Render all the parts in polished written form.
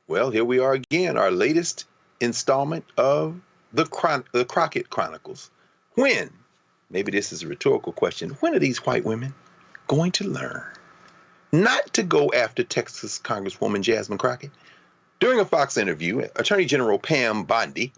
Well, here we are again, our latest installment of the Crockett Chronicles. When? Maybe this is a rhetorical question. When are these white women going to learn not to go after Texas Congresswoman Jasmine Crockett? During a Fox interview, Attorney General Pam Bondi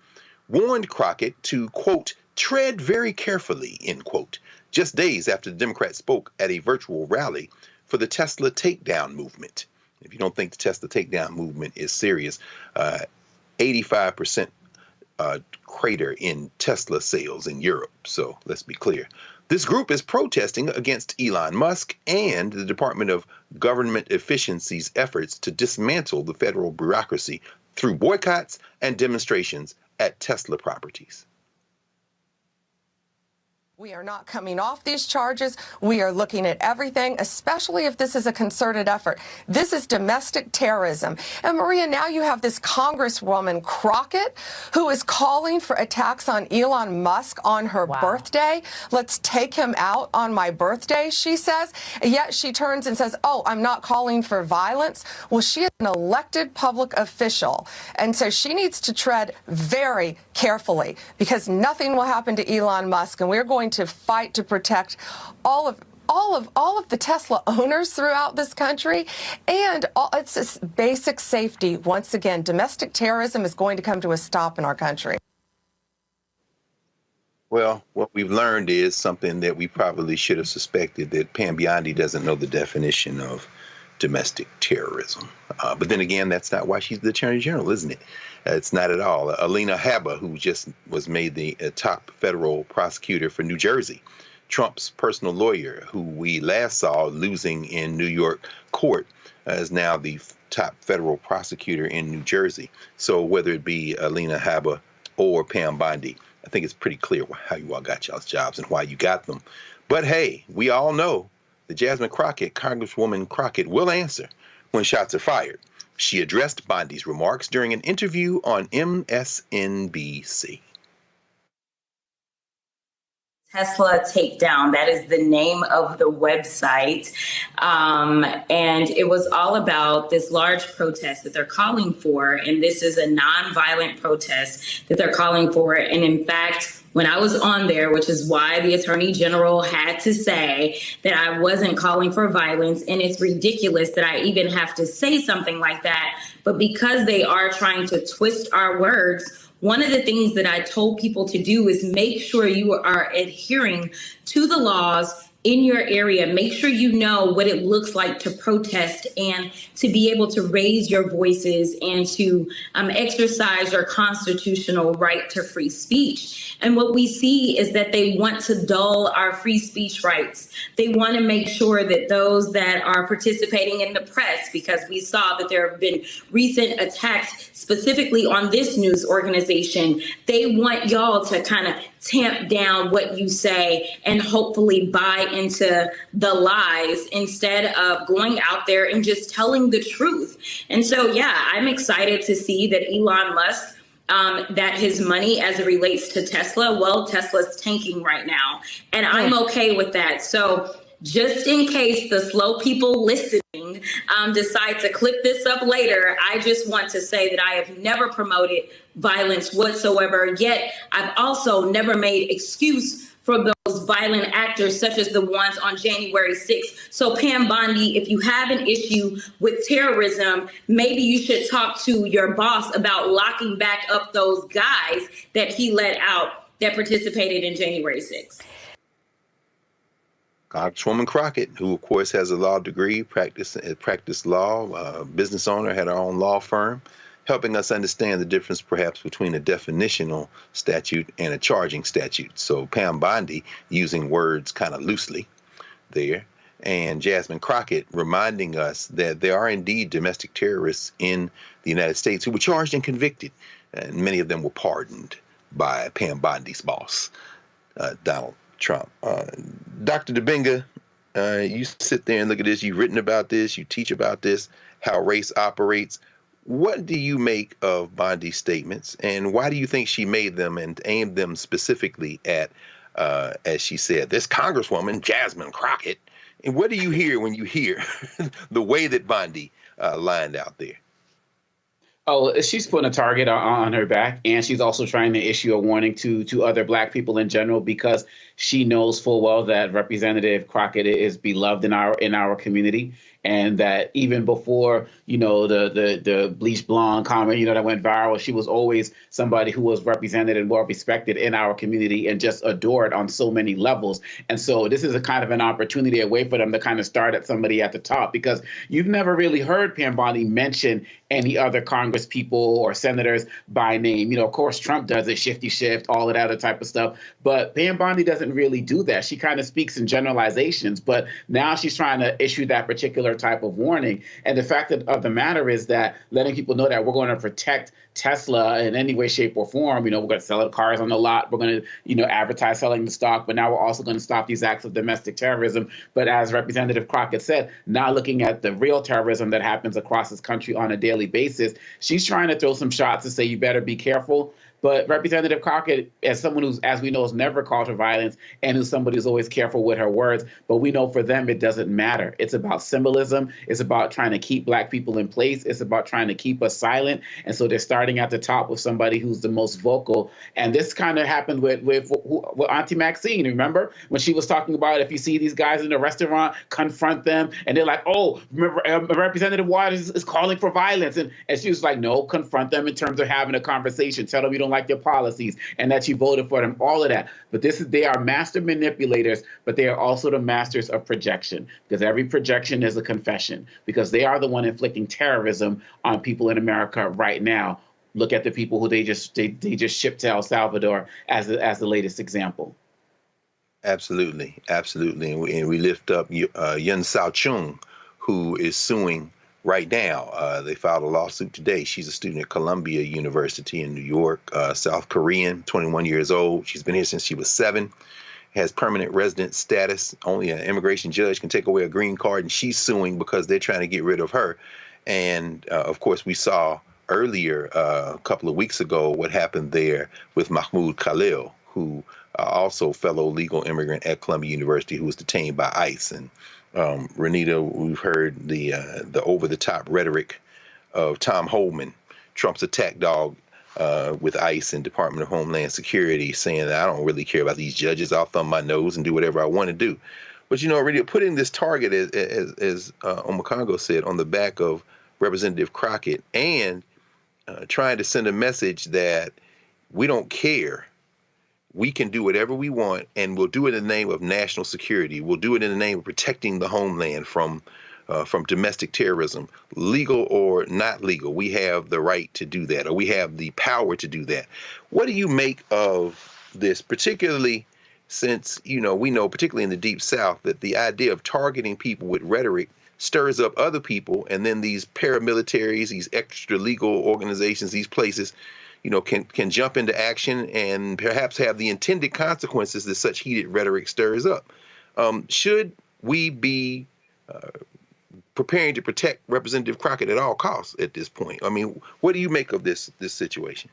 warned Crockett to, quote, tread very carefully, end quote, just days after the Democrat spoke at a virtual rally for the Tesla takedown movement. If you don't think the Tesla takedown movement is serious, 85% crater in Tesla sales in Europe. So let's be clear. This group is protesting against Elon Musk and the Department of Government Efficiency's efforts to dismantle the federal bureaucracy through boycotts and demonstrations at Tesla properties. We are not coming off these charges. We are looking at everything, especially if this is a concerted effort. This is domestic terrorism. And Maria, now you have this Congresswoman Crockett who is calling for attacks on Elon Musk on her birthday. Let's take him out on my birthday, she says. And yet she turns and says, oh, I'm not calling for violence. Well, she is an elected public official. And so she needs to tread very carefully because nothing will happen to Elon Musk. And we're going to fight to protect all of the Tesla owners throughout this country, and it's this basic safety. Once again, domestic terrorism is going to come to a stop in our country. Well, what we've learned is something that we probably should have suspected, that Pam Bondi doesn't know the definition of domestic terrorism. But then again, that's not why she's the Attorney General, isn't it? It's not at all. Alina Habba, who just was made the top federal prosecutor for New Jersey, Trump's personal lawyer, who we last saw losing in New York court, is now the top federal prosecutor in New Jersey. So whether it be Alina Habba or Pam Bondi, I think it's pretty clear how you all got y'all's jobs and why you got them. But hey, we all know that Jasmine Crockett, Congresswoman Crockett, will answer when shots are fired. She addressed Bondi's remarks during an interview on MSNBC. Tesla Takedown, that is the name of the website. And it was all about this large protest that they're calling for. And this is a nonviolent protest that they're calling for. And in fact, when I was on there, which is why the Attorney General had to say that I wasn't calling for violence, and it's ridiculous that I even have to say something like that. But because they are trying to twist our words, one of the things that I told people to do is make sure you are adhering to the laws in your area. Make sure you know what it looks like to protest and to be able to raise your voices and to exercise your constitutional right to free speech. And what we see is that they want to dull our free speech rights. They want to make sure that those that are participating in the press, because we saw that there have been recent attacks specifically on this news organization, they want y'all to kind of tamp down what you say and hopefully buy into the lies instead of going out there and just telling the truth. And so, yeah, I'm excited to see that Elon Musk, that his money as it relates to Tesla, well, Tesla's tanking right now. And I'm okay with that. So just in case the slow people listening decide to clip this up later, I just want to say that I have never promoted violence whatsoever. Yet I've also never made excuse for those violent actors such as the ones on January 6th. So Pam Bondi, if you have an issue with terrorism, maybe you should talk to your boss about locking back up those guys that he let out that participated in January 6th. Congresswoman Crockett, who of course has a law degree, practiced law, business owner, had her own law firm, helping us understand the difference perhaps between a definitional statute and a charging statute. So Pam Bondi using words kind of loosely there, and Jasmine Crockett reminding us that there are indeed domestic terrorists in the United States who were charged and convicted, and many of them were pardoned by Pam Bondi's boss, Donald Trump. Dr. Dibinga, you sit there and look at this. You've written about this. You teach about this, how race operates. What do you make of Bondi's statements, and why do you think she made them and aimed them specifically at, as she said, this Congresswoman, Jasmine Crockett? And what do you hear when you hear the way that Bondi lined out there? Oh, she's putting a target on her back, and she's also trying to issue a warning to other Black people in general, because she knows full well that Representative Crockett is beloved in our community, and that even before the bleach blonde comment that went viral, she was always somebody who was represented and well respected in our community and just adored on so many levels. And so this is a kind of an opportunity, a way for them to kind of start at somebody at the top, because you've never really heard Pam Bondi mention any other Congress people or senators by name. Of course, Trump does it, shifty shift, all of that other type of stuff. But Pam Bondi doesn't really do that. She kind of speaks in generalizations, but now she's trying to issue that particular type of warning. And the fact of the matter is that letting people know that we're going to protect Tesla in any way, shape, or form. We're going to sell cars on the lot. We're going to, advertise selling the stock. But now we're also going to stop these acts of domestic terrorism. But as Representative Crockett said, now looking at the real terrorism that happens across this country on a daily basis, she's trying to throw some shots to say you better be careful. But Representative Crockett, as someone who's, as we know, has never called for violence and who's somebody who's always careful with her words, but we know for them it doesn't matter. It's about symbolism. It's about trying to keep Black people in place. It's about trying to keep us silent. And so they're starting at the top with somebody who's the most vocal. And this kind of happened with Auntie Maxine. Remember when she was talking about, if you see these guys in the restaurant, confront them. And they're like, oh, Representative Waters is calling for violence. And she was like, no, confront them in terms of having a conversation. Tell them you don't like their policies and that you voted for them, all of that. But they are master manipulators, but they are also the masters of projection, because every projection is a confession, because they are the one inflicting terrorism on people in America right now. Look at the people who they just shipped to El Salvador as the latest example. Absolutely. And we lift up Yun Sao Chung, who is suing right now. They filed a lawsuit today. She's a student at Columbia University in New York, South Korean, 21 years old. She's been here since she was 7, has permanent resident status. Only an immigration judge can take away a green card, and she's suing because they're trying to get rid of her. And of course, we saw earlier, a couple of weeks ago, what happened there with Mahmoud Khalil, who also fellow legal immigrant at Columbia University, who was detained by ICE. And Renita, we've heard the over-the-top rhetoric of Tom Homan, Trump's attack dog with ICE and Department of Homeland Security, saying that I don't really care about these judges. I'll thumb my nose and do whatever I want to do. But, Renita, putting this target, as Omakongo said, on the back of Representative Crockett and trying to send a message that we don't care. We can do whatever we want, and we'll do it in the name of national security. We'll do it in the name of protecting the homeland from domestic terrorism, legal or not legal. We have the right to do that, or we have the power to do that. What do you make of this, particularly since, we know, particularly in the Deep South, that the idea of targeting people with rhetoric stirs up other people, and then these paramilitaries, these extra legal organizations, these places, can jump into action and perhaps have the intended consequences that such heated rhetoric stirs up. Should we be preparing to protect Representative Crockett at all costs at this point? I mean, what do you make of this situation?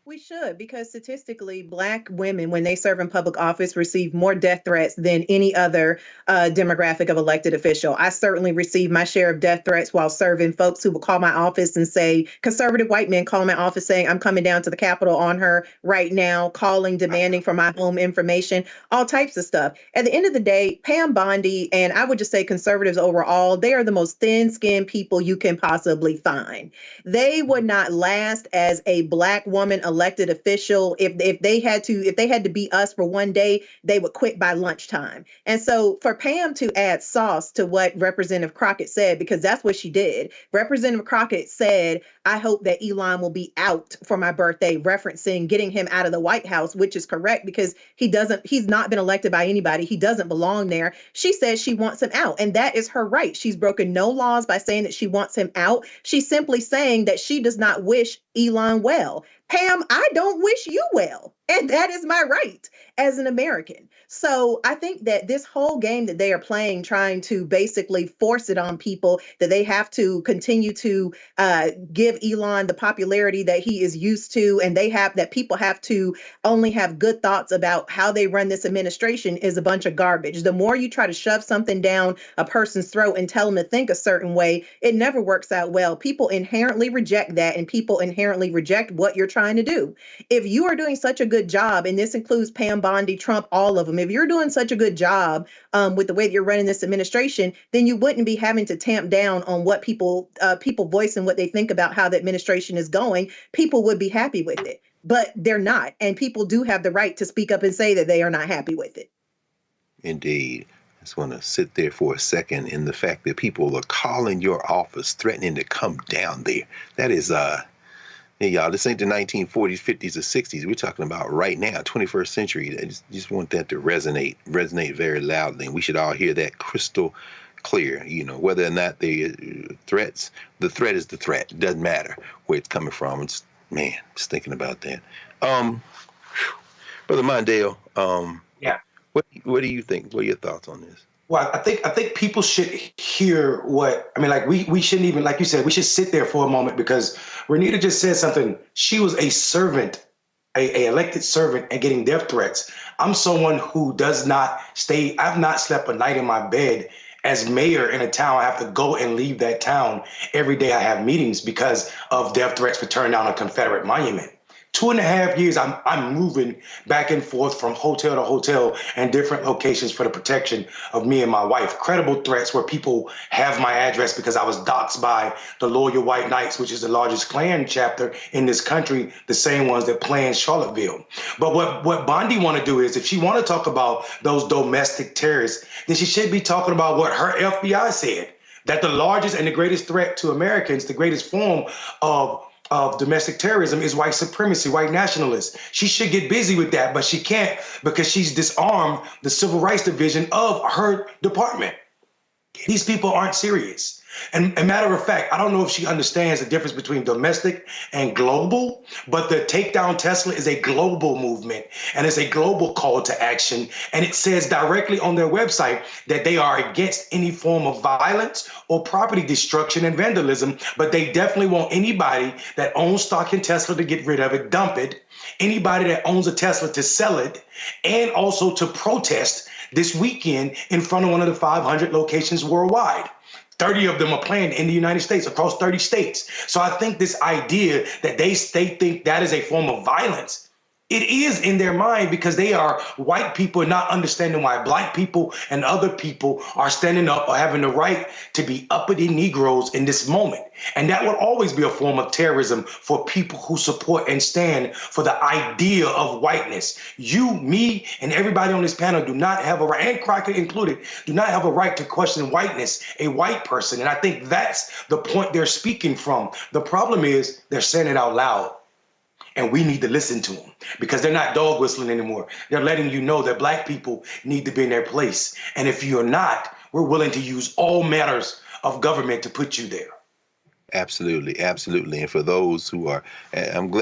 We should, because statistically, Black women, when they serve in public office, receive more death threats than any other demographic of elected official. I certainly received my share of death threats while serving. Folks who would call my office and say, conservative white men call my office saying, I'm coming down to the Capitol on her right now, calling, demanding for my home information, all types of stuff. At the end of the day, Pam Bondi, and I would just say conservatives overall, they are the most thin-skinned people you can possibly find. They would not last as a Black woman elected official. If they had to be us for one day, they would quit by lunchtime. And so for Pam to add sauce to what Representative Crockett said, because that's what she did. Representative Crockett said, I hope that Elon will be out for my birthday, referencing getting him out of the White House, which is correct because he's not been elected by anybody. He doesn't belong there. She says she wants him out, and that is her right. She's broken no laws by saying that she wants him out. She's simply saying that she does not wish Elon well. Pam, I don't wish you well. And that is my right as an American. So I think that this whole game that they are playing, trying to basically force it on people that they have to continue to give Elon the popularity that he is used to, and that people have to only have good thoughts about how they run this administration is a bunch of garbage. The more you try to shove something down a person's throat and tell them to think a certain way, it never works out well. People inherently reject that, and people inherently reject what you're trying to do. If you are doing such a good job, and this includes Pam, Bondi, Trump, all of them, if you're doing such a good job with the way that you're running this administration, then you wouldn't be having to tamp down on what people voice and what they think about how the administration is going. People would be happy with it, but they're not. And people do have the right to speak up and say that they are not happy with it. Indeed. I just want to sit there for a second in the fact that people are calling your office, threatening to come down there. That is, hey, y'all, this ain't the 1940s, 50s, or 60s. We're talking about right now, 21st century. I just want that to resonate very loudly. And we should all hear that crystal clear, whether or not the threats, the threat is the threat. It doesn't matter where it's coming from. It's, man, just thinking about that. Brother Mondale, yeah. What do you think? What are your thoughts on this? Well, I think people should hear we shouldn't even, like you said, we should sit there for a moment, because Renita just said something. She was a servant, a elected servant, and getting death threats. I'm someone who does not stay. I've not slept a night in my bed as mayor in a town. I have to go and leave that town every day. I have meetings because of death threats for tearing down a Confederate monument. 2.5 years, I'm moving back and forth from hotel to hotel and different locations for the protection of me and my wife. Credible threats where people have my address because I was doxxed by the Loyal White Knights, which is the largest Klan chapter in this country, the same ones that planned Charlottesville. But what Bondi want to do is, if she want to talk about those domestic terrorists, then she should be talking about what her FBI said, that the largest and the greatest threat to Americans, the greatest form of domestic terrorism is white supremacy, white nationalists. She should get busy with that, but she can't, because she's disarmed the Civil Rights Division of her department. These people aren't serious. And a matter of fact, I don't know if she understands the difference between domestic and global, but the Take Down Tesla is a global movement, and it's a global call to action. And it says directly on their website that they are against any form of violence or property destruction and vandalism, but they definitely want anybody that owns stock in Tesla to get rid of it, dump it, anybody that owns a Tesla to sell it, and also to protest this weekend in front of one of the 500 locations worldwide. 30 of them are planned in the United States, across 30 states. So I think this idea that they think that is a form of violence, it is in their mind, because they are white people not understanding why black people and other people are standing up or having the right to be uppity Negroes in this moment. And that will always be a form of terrorism for people who support and stand for the idea of whiteness. You, me, and everybody on this panel do not have a right, and Crockett included, do not have a right to question whiteness, a white person. And I think that's the point they're speaking from. The problem is they're saying it out loud. And we need to listen to them, because they're not dog whistling anymore. They're letting you know that black people need to be in their place. And if you're not, we're willing to use all matters of government to put you there. Absolutely, absolutely. And for those who are,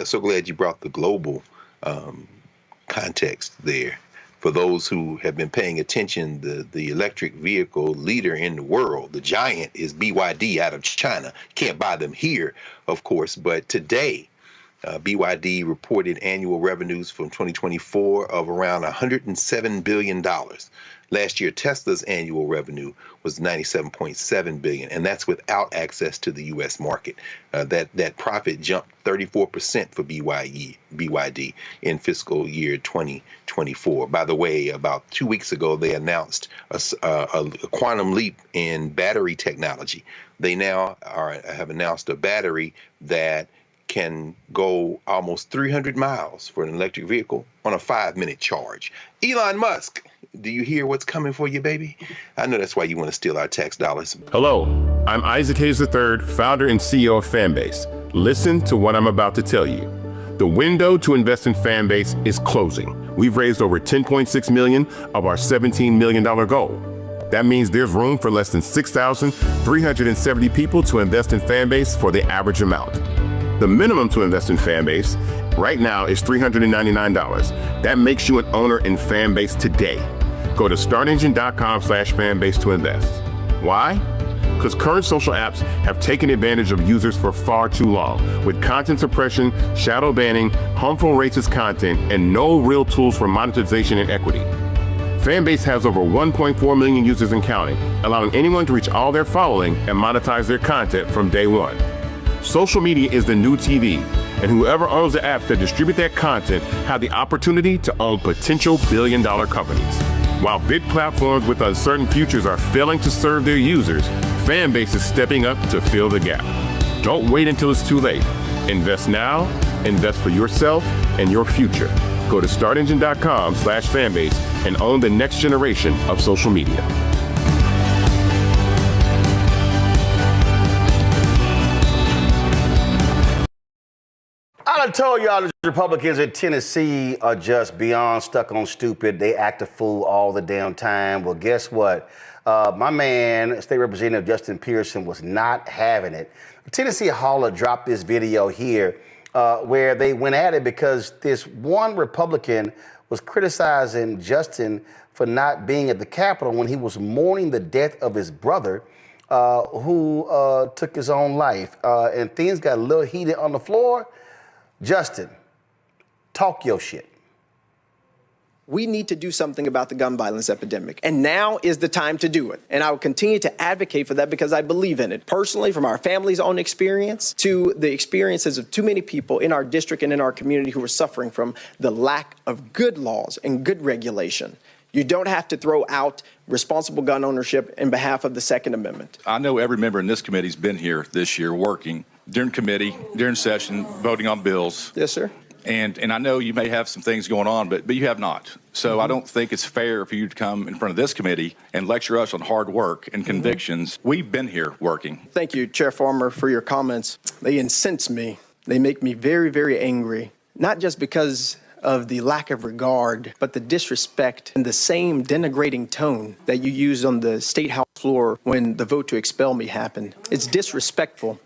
so glad you brought the global context there. For those who have been paying attention, the electric vehicle leader in the world, the giant, is BYD out of China. Can't buy them here, of course, but today, BYD reported annual revenues from 2024 of around $107 billion. Last year, Tesla's annual revenue was $97.7 billion, and that's without access to the U.S. market. That profit jumped 34% for BYD in fiscal year 2024. By the way, about 2 weeks ago, they announced a quantum leap in battery technology. They now have announced a battery that can go almost 300 miles for an electric vehicle on a 5-minute charge. Elon Musk, do you hear what's coming for you, baby? I know that's why you want to steal our tax dollars. Hello, I'm Isaac Hayes III, founder and CEO of Fanbase. Listen to what I'm about to tell you. The window to invest in Fanbase is closing. We've raised over $10.6 million of our $17 million goal. That means there's room for less than 6,370 people to invest in Fanbase for the average amount. The minimum to invest in Fanbase Right now, it's $399. That makes you an owner in Fanbase today. Go to startengine.com/fanbase to invest. Why? Because current social apps have taken advantage of users for far too long, with content suppression, shadow banning, harmful racist content, and no real tools for monetization and equity. Fanbase has over 1.4 million users and counting, allowing anyone to reach all their following and monetize their content from day one. Social media is the new TV, and whoever owns the apps that distribute that content have the opportunity to own potential billion-dollar companies. While big platforms with uncertain futures are failing to serve their users, Fanbase is stepping up to fill the gap. Don't wait until it's too late. Invest now, invest for yourself and your future. Go to startengine.com/fanbase and own the next generation of social media. I done told y'all the Republicans in Tennessee are just beyond stuck on stupid. They act a fool all the damn time. Well, guess what? My man, State Representative Justin Pearson, was not having it. Tennessee Hauler dropped this video here where they went at it because this one Republican was criticizing Justin for not being at the Capitol when he was mourning the death of his brother who took his own life. And things got a little heated on the floor. Justin, talk your shit. We need to do something about the gun violence epidemic, and now is the time to do it. And I will continue to advocate for that because I believe in it. Personally, from our family's own experience to the experiences of too many people in our district and in our community who are suffering from the lack of good laws and good regulation. You don't have to throw out responsible gun ownership in behalf of the Second Amendment. I know every member in this committee's been here this year working during committee, during session, voting on bills. Yes, sir. And I know you may have some things going on, but you have not. So I don't think it's fair for you to come in front of this committee and lecture us on hard work and convictions. We've been here working. Thank you, Chair Farmer, for your comments. They incense me. They make me very, very angry, not just because of the lack of regard, but the disrespect and the same denigrating tone that you used on the State House floor when the vote to expel me happened. It's disrespectful.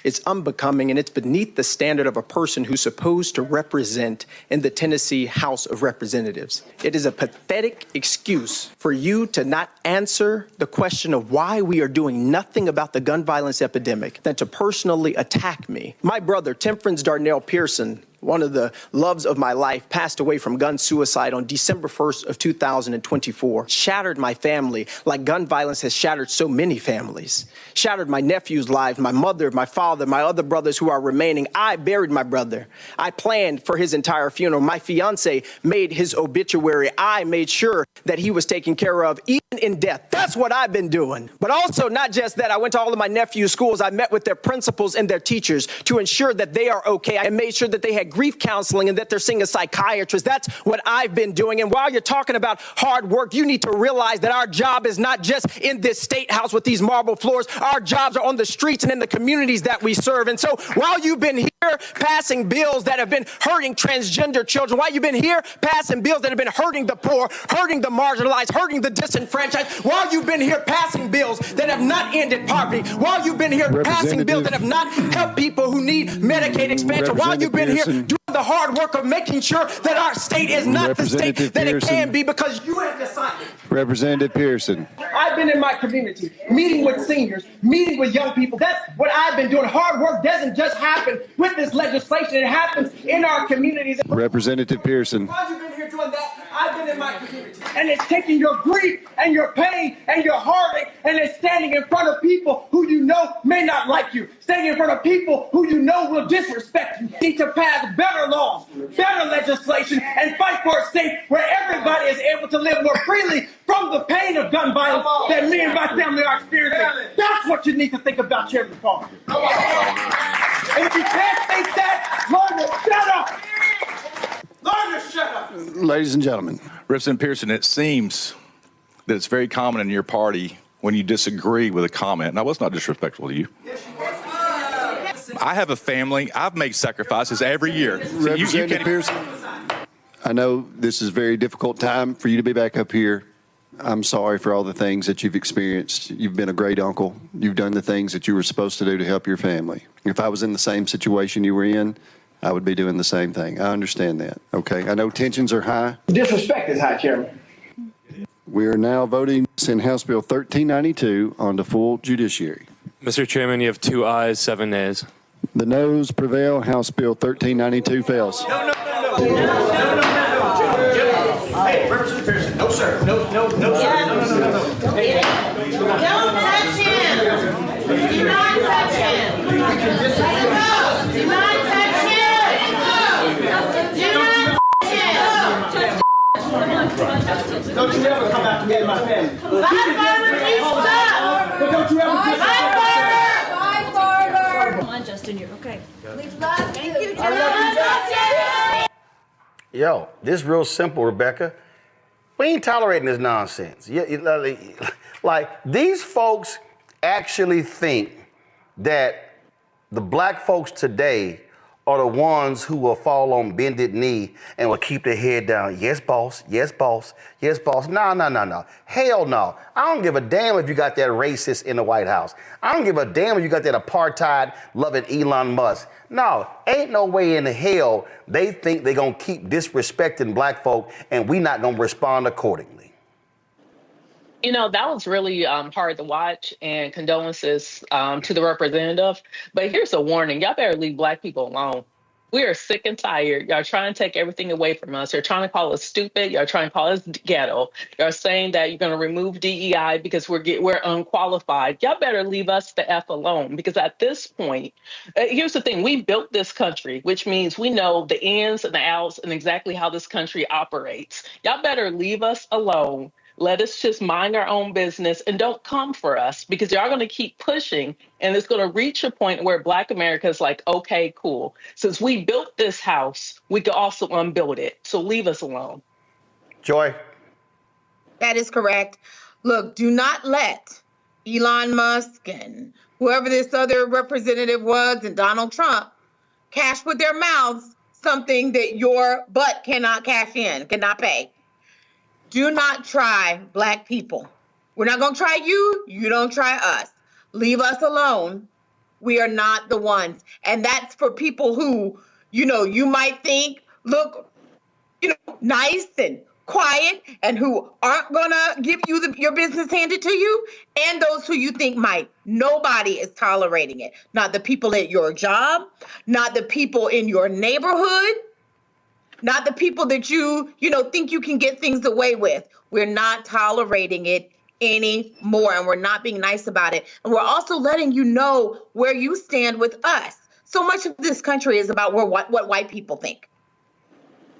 It's unbecoming, and it's beneath the standard of a person who's supposed to represent in the Tennessee House of Representatives. It is a pathetic excuse for you to not answer the question of why we are doing nothing about the gun violence epidemic than to personally attack me. My brother, Temperance Darnell Pearson, one of the loves of my life, passed away from gun suicide on December 1st of 2024. Shattered my family like gun violence has shattered so many families. Shattered my nephew's lives, my mother, my father, my other brothers who are remaining. I buried my brother. I planned for his entire funeral. My fiance made his obituary. I made sure that he was taken care of, even in death. That's what I've been doing. But also, not just that, I went to all of my nephew's schools. I met with their principals and their teachers to ensure that they are okay. I made sure that they had grief counseling and that they're seeing a psychiatrist. That's what I've been doing. And while you're talking about hard work, you need to realize that our job is not just in this state house with these marble floors. Our jobs are on the streets and in the communities that we serve. And so while you've been here passing bills that have been hurting transgender children, while you've been here passing bills that have been hurting the poor, hurting the marginalized, hurting the disenfranchised, while you've been here passing bills that have not ended poverty, while you've been here passing bills that have not helped people who need Medicaid expansion, while you've been here doing the hard work of making sure that our state is not the state that it can be because you have decided. Representative Pearson. I've been in my community, meeting with seniors, meeting with young people. That's what I've been doing. Hard work doesn't just happen with this legislation. It happens in our communities. Representative Pearson. While you've been here doing that, I've been in my community. And it's taking your grief and your pain and your heartache and it's standing in front of people who you know may not like you. Standing in front of people who you know will disrespect you. You need to pass better laws, better legislation, and fight for a state where everybody is able to live more freely from the pain of gun violence that me and my family are experiencing. That's what you need to think about, Chairman Paul. And if you can't think that, learn to shut up. Learn to shut up. Ladies and gentlemen. Representative Pearson, it seems that it's very common in your party when you disagree with a comment. Now, it's not disrespectful to you. I have a family. I've made sacrifices every year. So Representative Pearson, I know this is a very difficult time for you to be back up here. I'm sorry for all the things that you've experienced. You've been a great uncle. You've done the things that you were supposed to do to help your family. If I was in the same situation you were in, I would be doing the same thing. I understand that. Okay. I know tensions are high. Disrespect is high, Chairman. We are now voting in House Bill 1392 on the full judiciary. Mr. Chairman, you have 2 ayes, 7 nays. The noes prevail. House Bill 1392 fails. No. Hey, Representative Pearson. No, sir. No, sir. No. Don't touch him. Do not touch him. Do not touch him. Do not touch him. Don't you ever come out to me and my family. Bye, Farmer. He's stuck. But don't you ever Bye, Farmer. Bye, Farmer. Come on, Justin, you're okay. We love you. Thank you, Yo, this is real simple, Rebecca. We ain't tolerating this nonsense. Like, these folks actually think that the black folks today are the ones who will fall on bended knee and will keep their head down. Yes, boss. Yes, boss. Yes, boss. No. Hell no. I don't give a damn if you got that racist in the White House. I don't give a damn if you got that apartheid-loving Elon Musk. No, ain't no way in hell they think they're going to keep disrespecting black folk and we not going to respond accordingly. You know, that was really hard to watch, and condolences to the representative. But here's a warning. Y'all better leave black people alone. We are sick and tired. Y'all trying to take everything away from us. You're trying to call us stupid. You're trying to call us ghetto. You're saying that you're going to remove DEI because we're unqualified. Y'all better leave us the F alone, because at this point, here's the thing. We built this country, which means we know the ins and the outs and exactly how this country operates. Y'all better leave us alone. Let us just mind our own business and don't come for us, because y'all going to keep pushing, and it's going to reach a point where Black America is like, okay, cool. Since we built this house, we could also unbuild it. So leave us alone. Joy. That is correct. Look, do not let Elon Musk and whoever this other representative was and Donald Trump cash with their mouths something that your butt cannot cash in, cannot pay. Do not try Black people. We're not going to try you. You don't try us. Leave us alone. We are not the ones. And that's for people who, you might think look, nice and quiet and who aren't going to give you your business handed to you, and those who you think might. Nobody is tolerating it. Not the people at your job, not the people in your neighborhood, not the people that you think you can get things away with. We're not tolerating it anymore, and we're not being nice about it. And we're also letting you know where you stand with us. So much of this country is about what white people think.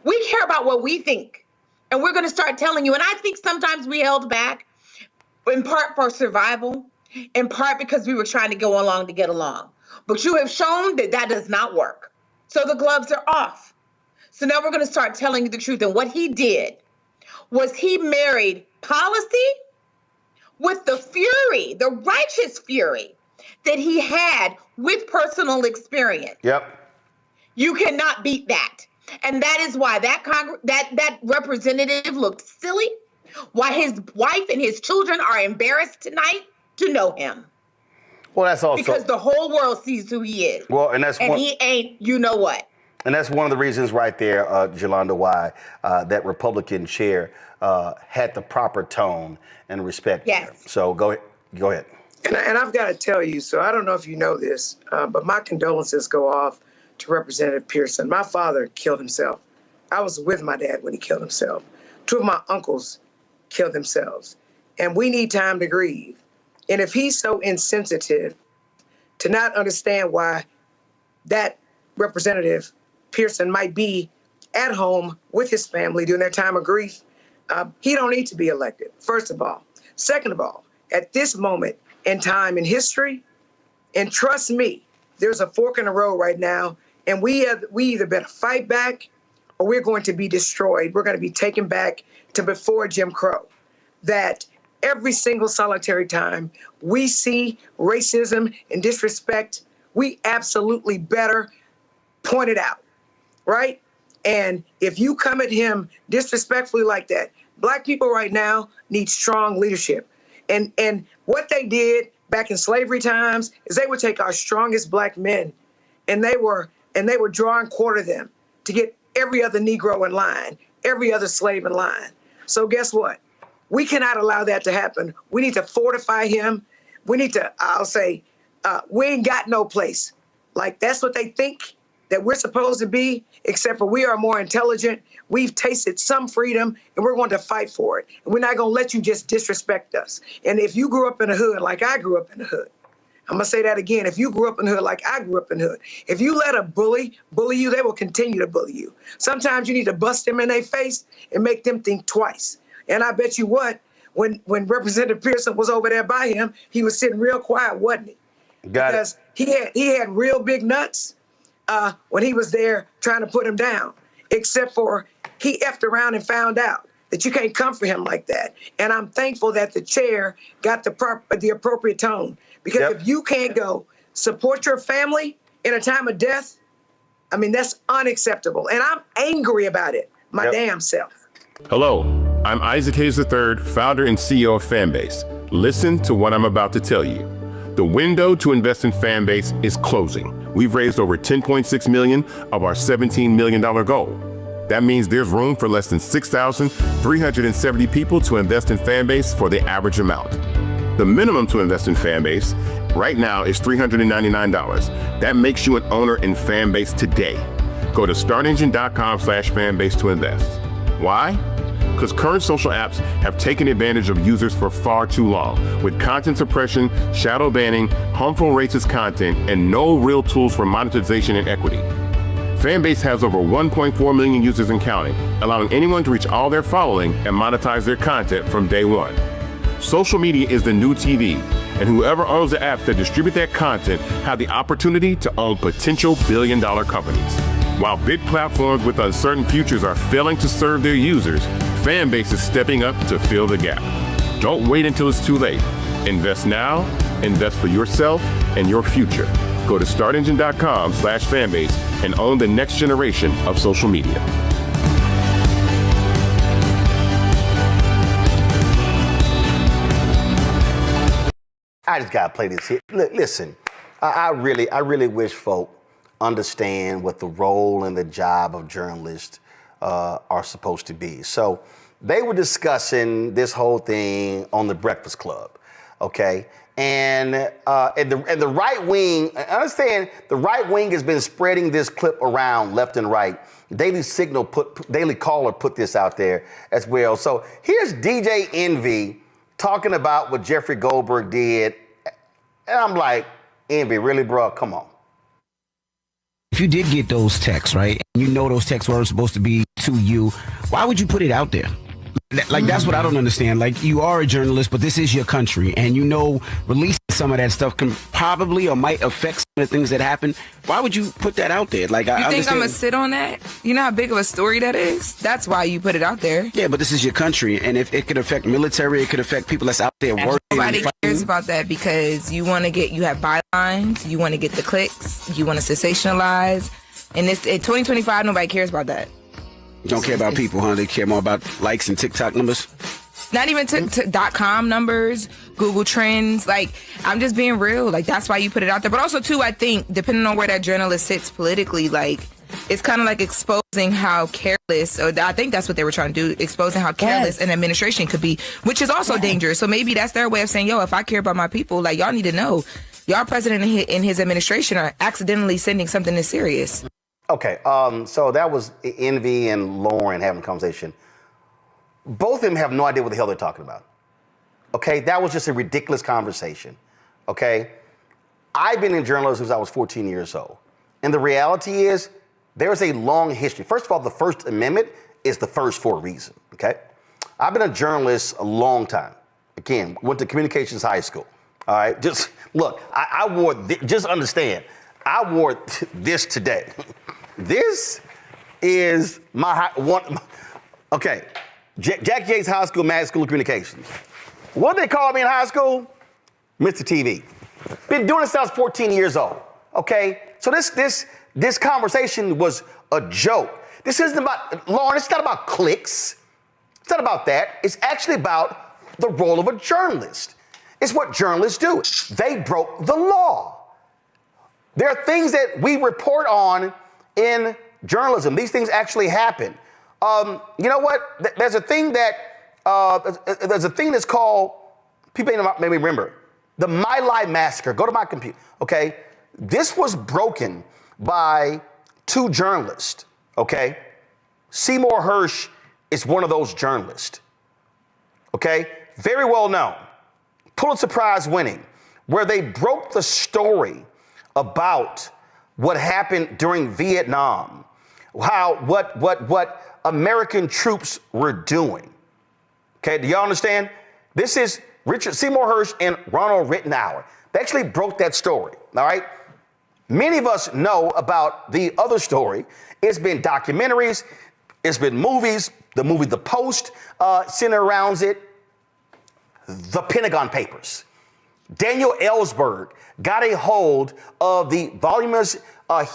We care about what we think, and we're going to start telling you. And I think sometimes we held back, in part for survival, in part because we were trying to go along to get along. But you have shown that that does not work. So the gloves are off. So now we're going to start telling you the truth. And what he did was he married policy with the fury, the righteous fury that he had with personal experience. Yep. You cannot beat that. And that is why that representative looked silly, why his wife and his children are embarrassed tonight to know him. Well, that's also because the whole world sees who he is. Well, and he ain't, what. And that's one of the reasons right there, Jolanda, why that Republican chair had the proper tone and respect. Yes. There. So go ahead. And I've got to tell you, so I don't know if you know this, but my condolences go off to Representative Pearson. My father killed himself. I was with my dad when he killed himself. 2 of my uncles killed themselves. And we need time to grieve. And if he's so insensitive to not understand why that representative Pearson might be at home with his family during their time of grief, he don't need to be elected, first of all. Second of all, at this moment in time in history, and trust me, there's a fork in the road right now, and we either better fight back or we're going to be destroyed. We're going to be taken back to before Jim Crow. That every single solitary time we see racism and disrespect, we absolutely better point it out, right? And if you come at him disrespectfully like that, Black people right now need strong leadership. And what they did back in slavery times is they would take our strongest Black men and they were and they would draw and quarter them to get every other Negro in line, every other slave in line. So guess what? We cannot allow that to happen. We need to fortify him. We need to, I'll say, we ain't got no place. Like, that's what they think that we're supposed to be, except for we are more intelligent. We've tasted some freedom, and we're going to fight for it. And we're not going to let you just disrespect us. And if you grew up in the hood like I grew up in the hood, I'm going to say that again. If you grew up in the hood like I grew up in the hood, if you let a bully you, they will continue to bully you. Sometimes you need to bust them in their face and make them think twice. And I bet you what, when Representative Pearson was over there by him, he was sitting real quiet, wasn't he? Because he had real big nuts when he was there trying to put him down, except for he effed around and found out that you can't come for him like that. And I'm thankful that the chair got the appropriate tone. Because if you can't go support your family in a time of death, I mean, that's unacceptable. And I'm angry about it, my damn self. Hello, I'm Isaac Hayes III, founder and CEO of Fanbase. Listen to what I'm about to tell you. The window to invest in Fanbase is closing. We've raised over $10.6 million of our $17 million goal. That means there's room for less than 6,370 people to invest in Fanbase for the average amount. The minimum to invest in Fanbase right now is $399. That makes you an owner in Fanbase today. Go to startengine.com/fanbase to invest. Why? Because current social apps have taken advantage of users for far too long, with content suppression, shadow banning, harmful racist content, and no real tools for monetization and equity. Fanbase has over 1.4 million users and counting, allowing anyone to reach all their following and monetize their content from day one. Social media is the new TV, and whoever owns the apps that distribute that content have the opportunity to own potential billion-dollar companies. While big platforms with uncertain futures are failing to serve their users, Fanbase is stepping up to fill the gap. Don't wait until it's too late. Invest now, invest for yourself and your future. Go to startengine.com/fanbase and own the next generation of social media. I just gotta play this here. Listen, I really wish folk understand what the role and the job of journalists are supposed to be. So they were discussing this whole thing on the Breakfast Club, okay? And the right wing, understand, the right wing has been spreading this clip around left and right. Daily Caller put this out there as well. So here's DJ Envy talking about what Jeffrey Goldberg did. And I'm like, Envy, really, bro? Come on. If you did get those texts, right, and you know those texts weren't supposed to be to you, why would you put it out there? Like, that's what I don't understand. Like, you are a journalist, but this is your country, and you know releasing some of that stuff can probably or might affect some of the things that happen. Why would you put that out there? Like, you think I'm gonna sit on that? You know how big of a story that is? That's why you put it out there. Yeah, but this is your country, and if it could affect military, it could affect people that's out there working. Nobody cares about that because you want to you have bylines, you want to get the clicks, you want to sensationalize, and in 2025, nobody cares about that. Don't care about people, huh? They care more about likes and TikTok numbers? Not even .com numbers, Google Trends. Like, I'm just being real. Like, that's why you put it out there. But also, too, I think, depending on where that journalist sits politically, like, it's kind of like exposing how careless, or I think that's what they were trying to do, exposing how careless an administration could be, which is also dangerous. So maybe that's their way of saying, yo, if I care about my people, like, y'all need to know, y'all president and his administration are accidentally sending something this serious. Okay, so that was Envy and Lauren having a conversation. Both of them have no idea what the hell they're talking about. Okay, that was just a ridiculous conversation. Okay, I've been in journalism since I was 14 years old. And the reality is, there's a long history. First of all, the First Amendment is the first for a reason, okay? I've been a journalist a long time. Again, went to communications high school, all right? Just, look, I wore, just understand, I wore this today. This is my one. Okay, Jack Yates High School, Mag School of Communications. What they call me in high school? Mr. TV. Been doing this since I was 14 years old. Okay, so this conversation was a joke. This isn't about Lauren. It's not about clicks. It's not about that. It's actually about the role of a journalist. It's what journalists do. They broke the law. There are things that we report on in journalism. These things actually happen. You know what? There's a thing that's called, people maybe remember, the My Lai massacre. Go to my computer, okay? This was broken by two journalists, okay? Seymour Hersh is one of those journalists, okay? Very well known, Pulitzer Prize winning, where they broke the story about what happened during Vietnam, what American troops were doing. Okay, do y'all understand? This is Richard Seymour Hersh and Ronald Rittenhour. They actually broke that story, all right? Many of us know about the other story. It's been documentaries, it's been movies, the movie The Post centered around it, the Pentagon Papers. Daniel Ellsberg got a hold of the voluminous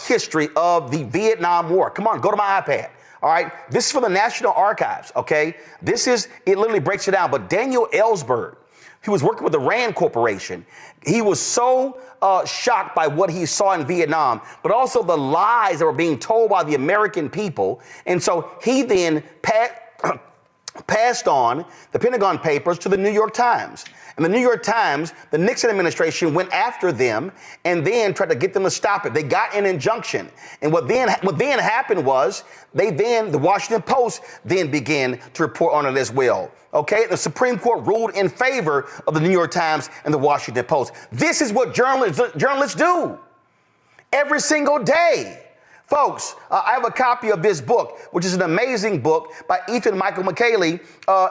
history of the Vietnam War. Come on, go to my iPad. All right, this is from the National Archives, okay? It literally breaks it down. But Daniel Ellsberg, he was working with the Rand Corporation. He was so shocked by what he saw in Vietnam, but also the lies that were being told by the American people. And so he then passed on the Pentagon Papers to the New York Times. And the New York Times, the Nixon administration went after them and then tried to get them to stop it. They got an injunction. And what then happened was the Washington Post then began to report on it as well. Okay, the Supreme Court ruled in favor of the New York Times and the Washington Post. This is what journalists do every single day. Folks, I have a copy of this book, which is an amazing book by Ethan Michael McKaylee.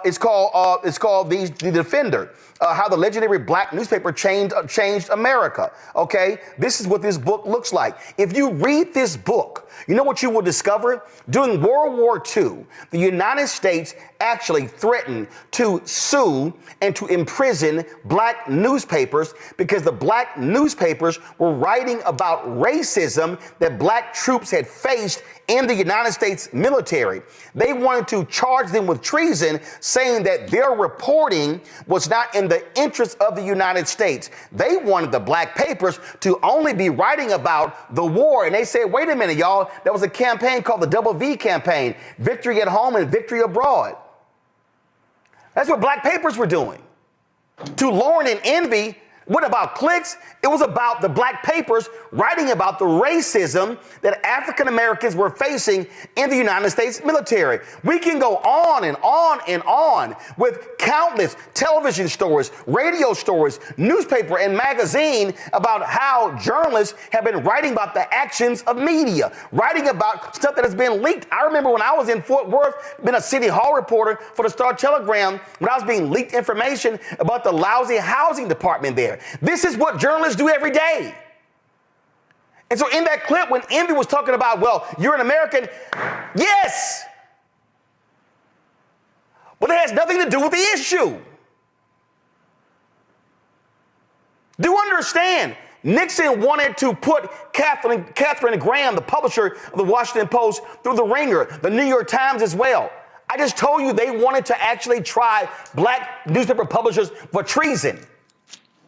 It's called The Defender, How the Legendary Black Newspaper Changed America. Okay, this is what this book looks like. If you read this book, you know what you will discover? During World War II, the United States actually threatened to sue and to imprison black newspapers because the black newspapers were writing about racism that black troops had faced in the United States military. They wanted to charge them with treason, saying that their reporting was not in the interest of the United States. They wanted the black papers to only be writing about the war. And they said, wait a minute, y'all, there was a campaign called the Double V campaign, victory at home and victory abroad. That's what black papers were doing. To Lauren and Envy, what about clicks? It was about the black papers writing about the racism that African Americans were facing in the United States military. We can go on and on and on with countless television stories, radio stories, newspaper and magazine about how journalists have been writing about the actions of media, writing about stuff that has been leaked. I remember when I was in Fort Worth, been a city hall reporter for the Star Telegram, when I was being leaked information about the lousy housing department there. This is what journalists do every day. And so in that clip, when Envy was talking about, well, you're an American, yes, but it has nothing to do with the issue. Do understand, Nixon wanted to put Katharine Graham, the publisher of the Washington Post, through the ringer, the New York Times as well. I just told you they wanted to actually try black newspaper publishers for treason.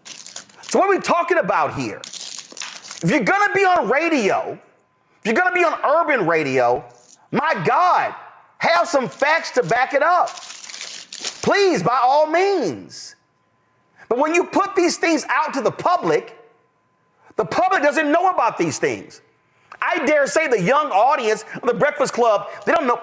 So what are we talking about here? If you're going to be on radio, if you're going to be on urban radio, my God, have some facts to back it up. Please, by all means. But when you put these things out to the public doesn't know about these things. I dare say the young audience of the Breakfast Club, they don't know.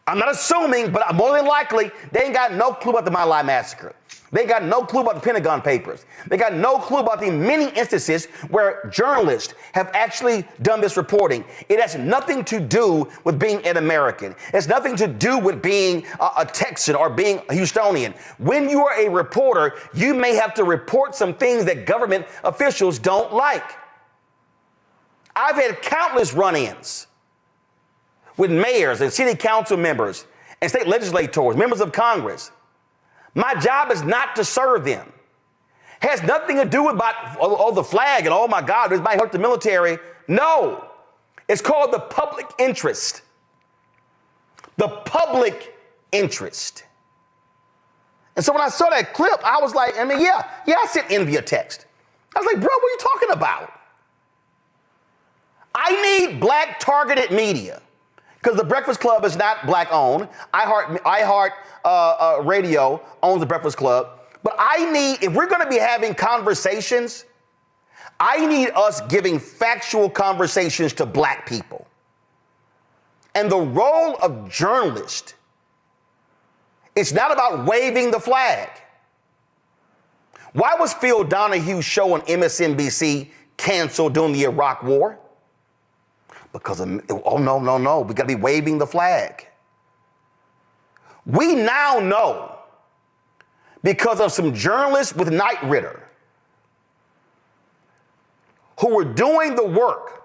I'm not assuming, but more than likely, they ain't got no clue about the My Lai massacre. They got no clue about the Pentagon Papers. They got no clue about the many instances where journalists have actually done this reporting. It has nothing to do with being an American. It has nothing to do with being a Texan or being a Houstonian. When you are a reporter, you may have to report some things that government officials don't like. I've had countless run-ins with mayors and city council members and state legislators, members of Congress. My job is not to serve them. It has nothing to do with the flag and, oh my God, this might hurt the military. No, it's called the public interest. The public interest. And so when I saw that clip, I was like, I sent Envy a text. I was like, bro, what are you talking about? I need black targeted media because the Breakfast Club is not black owned. iHeart Radio owns the Breakfast Club. But I need, if we're going to be having conversations, I need us giving factual conversations to black people. And the role of journalists, it's not about waving the flag. Why was Phil Donahue's show on MSNBC canceled during the Iraq War? Because of, oh, no, we got to be waving the flag. We now know, because of some journalists with Knight Ridder who were doing the work,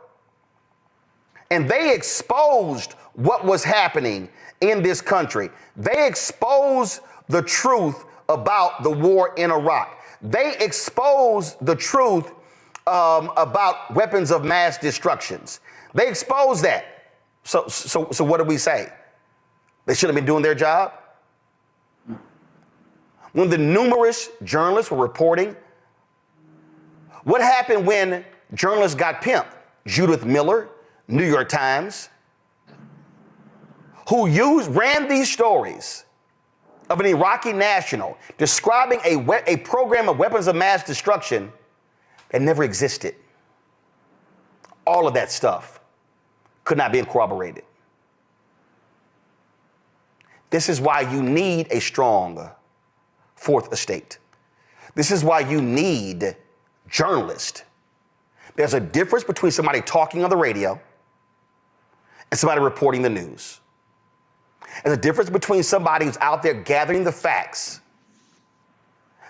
and they exposed what was happening in this country. They exposed the truth about the war in Iraq. They exposed the truth about weapons of mass destructions. They exposed that. So what do we say? They should have been doing their job? When the numerous journalists were reporting, what happened when journalists got pimped? Judith Miller, New York Times, who ran these stories of an Iraqi national describing a program of weapons of mass destruction that never existed. All of that stuff could not be corroborated. This is why you need a strong fourth estate. This is why you need journalists. There's a difference between somebody talking on the radio and somebody reporting the news. There's a difference between somebody who's out there gathering the facts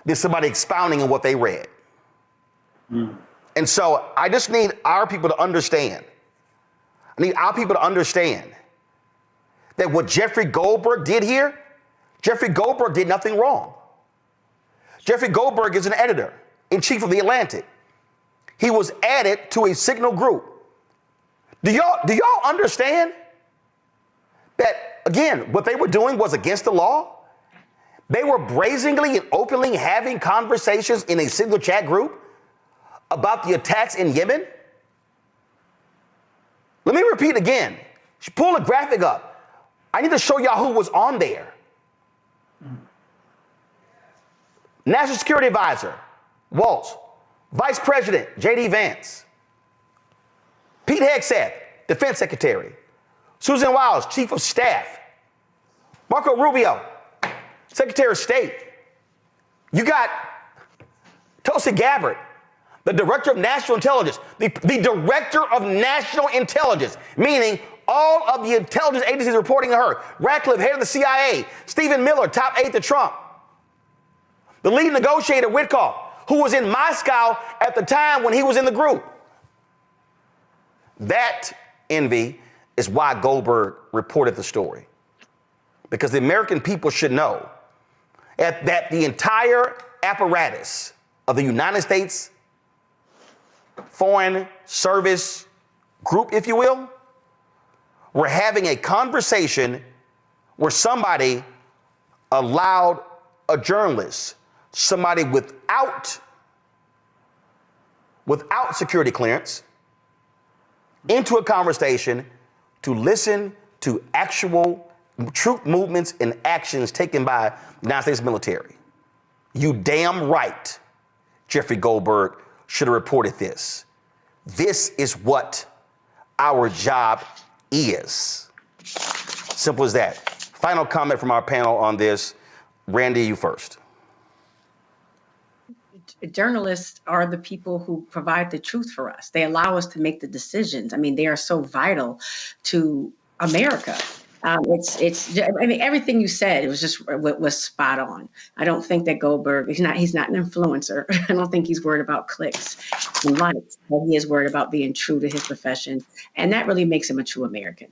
than somebody expounding on what they read. And so I just need our people to understand. I need our people to understand that what Jeffrey Goldberg did here, Jeffrey Goldberg did nothing wrong. Jeffrey Goldberg is an editor-in-chief of The Atlantic. He was added to a signal group. Do y'all understand that, again, what they were doing was against the law? They were brazenly and openly having conversations in a signal chat group about the attacks in Yemen. Let me repeat again. Pull the graphic up. I need to show y'all who was on there. National Security Advisor, Waltz. Vice President, J.D. Vance. Pete Hegseth, Defense Secretary. Susan Wiles, Chief of Staff. Marco Rubio, Secretary of State. You got Tulsi Gabbard, the Director of National Intelligence. The Director of National Intelligence, meaning all of the intelligence agencies reporting to her. Ratcliffe, head of the CIA. Stephen Miller, top aide to Trump. The lead negotiator, Witkoff, who was in Moscow at the time when he was in the group. That, Envy, is why Goldberg reported the story. Because the American people should know that the entire apparatus of the United States Foreign Service Group, if you will, were having a conversation where somebody allowed a journalist, somebody without security clearance, into a conversation to listen to actual troop movements and actions taken by the United States military. You damn right, Jeffrey Goldberg should have reported this. This is what our job is. Simple as that. Final comment from our panel on this. Randy, you first. Journalists are the people who provide the truth for us. They allow us to make the decisions. I mean, they are so vital to America. I mean, everything you said, it was just was spot on. I don't think that Goldberg, he's not an influencer. I don't think he's worried about clicks and likes, but he is worried about being true to his profession. And that really makes him a true American.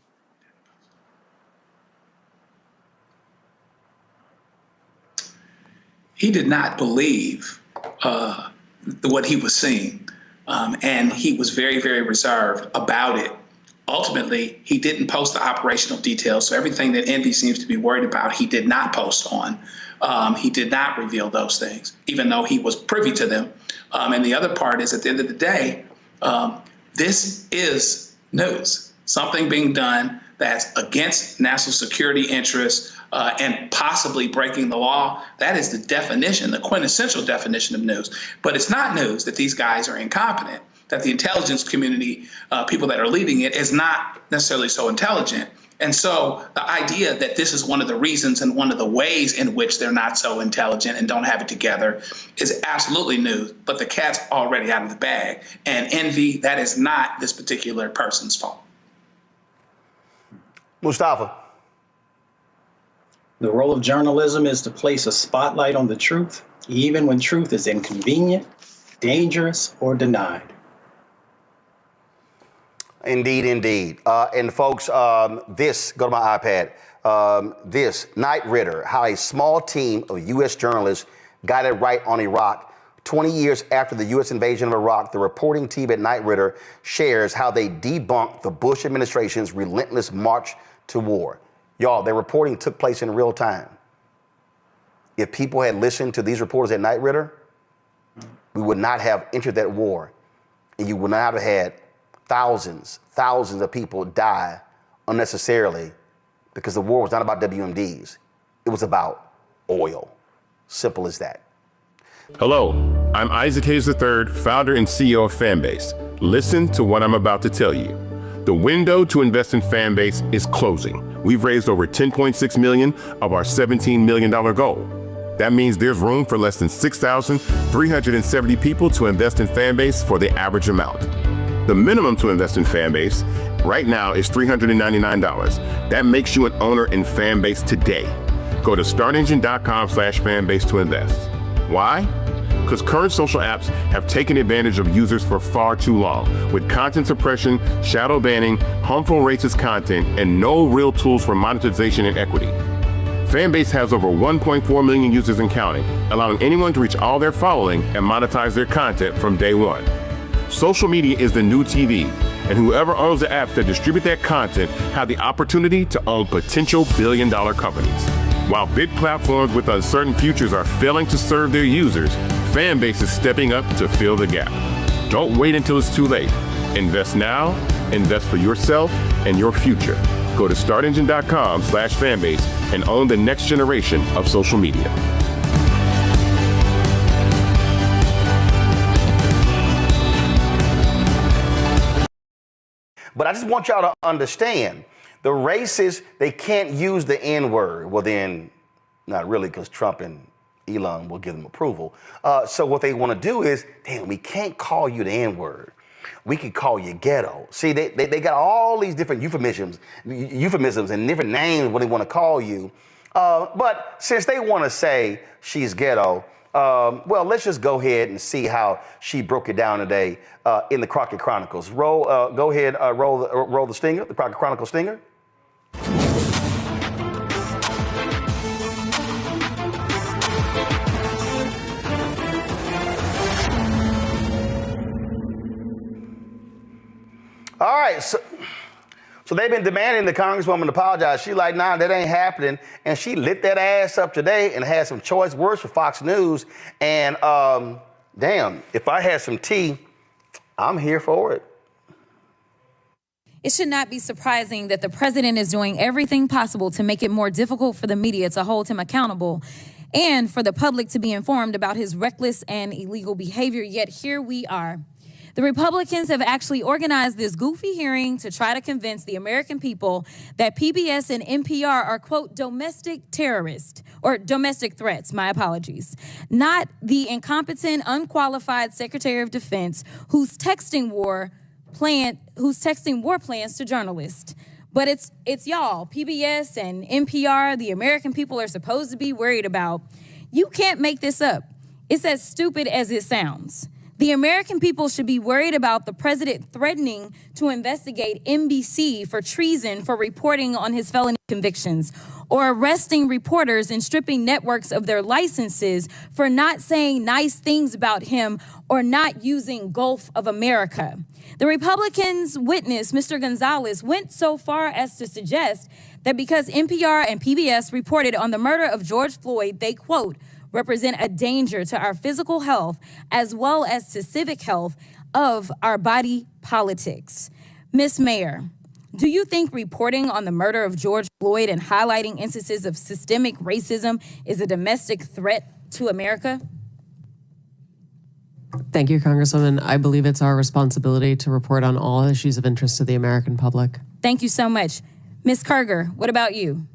He did not believe what he was seeing, and he was very, very reserved about it. Ultimately, he didn't post the operational details, so everything that Envy seems to be worried about, he did not post on. He did not reveal those things, even though he was privy to them. And the other part is, at the end of the day, this is news. Something being done that's against national security interests and possibly breaking the law. That is the definition, the quintessential definition of news. But it's not news that these guys are incompetent, that the intelligence community, people that are leading it, is not necessarily so intelligent. And so the idea that this is one of the reasons and one of the ways in which they're not so intelligent and don't have it together is absolutely news, but the cat's already out of the bag. And envy, that is not this particular person's fault. Mustafa. The role of journalism is to place a spotlight on the truth, even when truth is inconvenient, dangerous, or denied. Indeed, indeed. And folks, this, go to my iPad, this, Knight Ridder, how a small team of U.S. journalists got it right on Iraq. 20 years after the U.S. invasion of Iraq, the reporting team at Knight Ridder shares how they debunked the Bush administration's relentless march to war. Y'all, their reporting took place in real time. If people had listened to these reporters at Knight Ridder, we would not have entered that war, and you would not have had thousands of people die unnecessarily because the war was not about WMDs. It was about oil. Simple as that. Hello, I'm Isaac Hayes III, founder and CEO of Fanbase. Listen to what I'm about to tell you. The window to invest in Fanbase is closing. We've raised over $10.6 million of our $17 million goal. That means there's room for less than 6,370 people to invest in Fanbase for the average amount. The minimum to invest in Fanbase right now is $399. That makes you an owner in Fanbase today. Go to startengine.com/fanbase to invest. Why? Because current social apps have taken advantage of users for far too long, with content suppression, shadow banning, harmful racist content, and no real tools for monetization and equity. Fanbase has over 1.4 million users and counting, allowing anyone to reach all their following and monetize their content from day one. Social media is the new TV, and whoever owns the apps that distribute that content have the opportunity to own potential billion-dollar companies. While big platforms with uncertain futures are failing to serve their users, Fanbase is stepping up to fill the gap. Don't wait until it's too late. Invest now, invest for yourself and your future. Go to startengine.com/fanbase and own the next generation of social media. But I just want y'all to understand, the racists, they can't use the N-word. Well, then, not really, because Trump and Elon will give them approval. So what they want to do is, damn, we can't call you the N-word. We could call you ghetto. See, they got all these different euphemisms and different names what they want to call you. But since they want to say she's ghetto, well, let's just go ahead and see how she broke it down today in the Crockett Chronicles. Go ahead, roll the stinger, the Crockett Chronicles stinger. All right, so they've been demanding the Congresswoman apologize. She's like, nah, that ain't happening. And she lit that ass up today and had some choice words for Fox News. And damn, if I had some tea, I'm here for it. It should not be surprising that the president is doing everything possible to make it more difficult for the media to hold him accountable and for the public to be informed about his reckless and illegal behavior. Yet here we are. The Republicans have actually organized this goofy hearing to try to convince the American people that PBS and NPR are, quote, domestic terrorists, or domestic threats, my apologies, not the incompetent, unqualified Secretary of Defense who's texting war plans to journalists. But it's y'all, PBS and NPR, the American people are supposed to be worried about. You can't make this up. It's as stupid as it sounds. The American people should be worried about the president threatening to investigate NBC for treason for reporting on his felony convictions, or arresting reporters and stripping networks of their licenses for not saying nice things about him or not using Gulf of America. The Republicans' witness, Mr. Gonzalez, went so far as to suggest that because NPR and PBS reported on the murder of George Floyd, they, quote, represent a danger to our physical health as well as to civic health of our body politics. Ms. Mayor, do you think reporting on the murder of George Floyd and highlighting instances of systemic racism is a domestic threat to America? Thank you, Congresswoman. I believe it's our responsibility to report on all issues of interest to the American public. Thank you so much. Ms. Karger, what about you?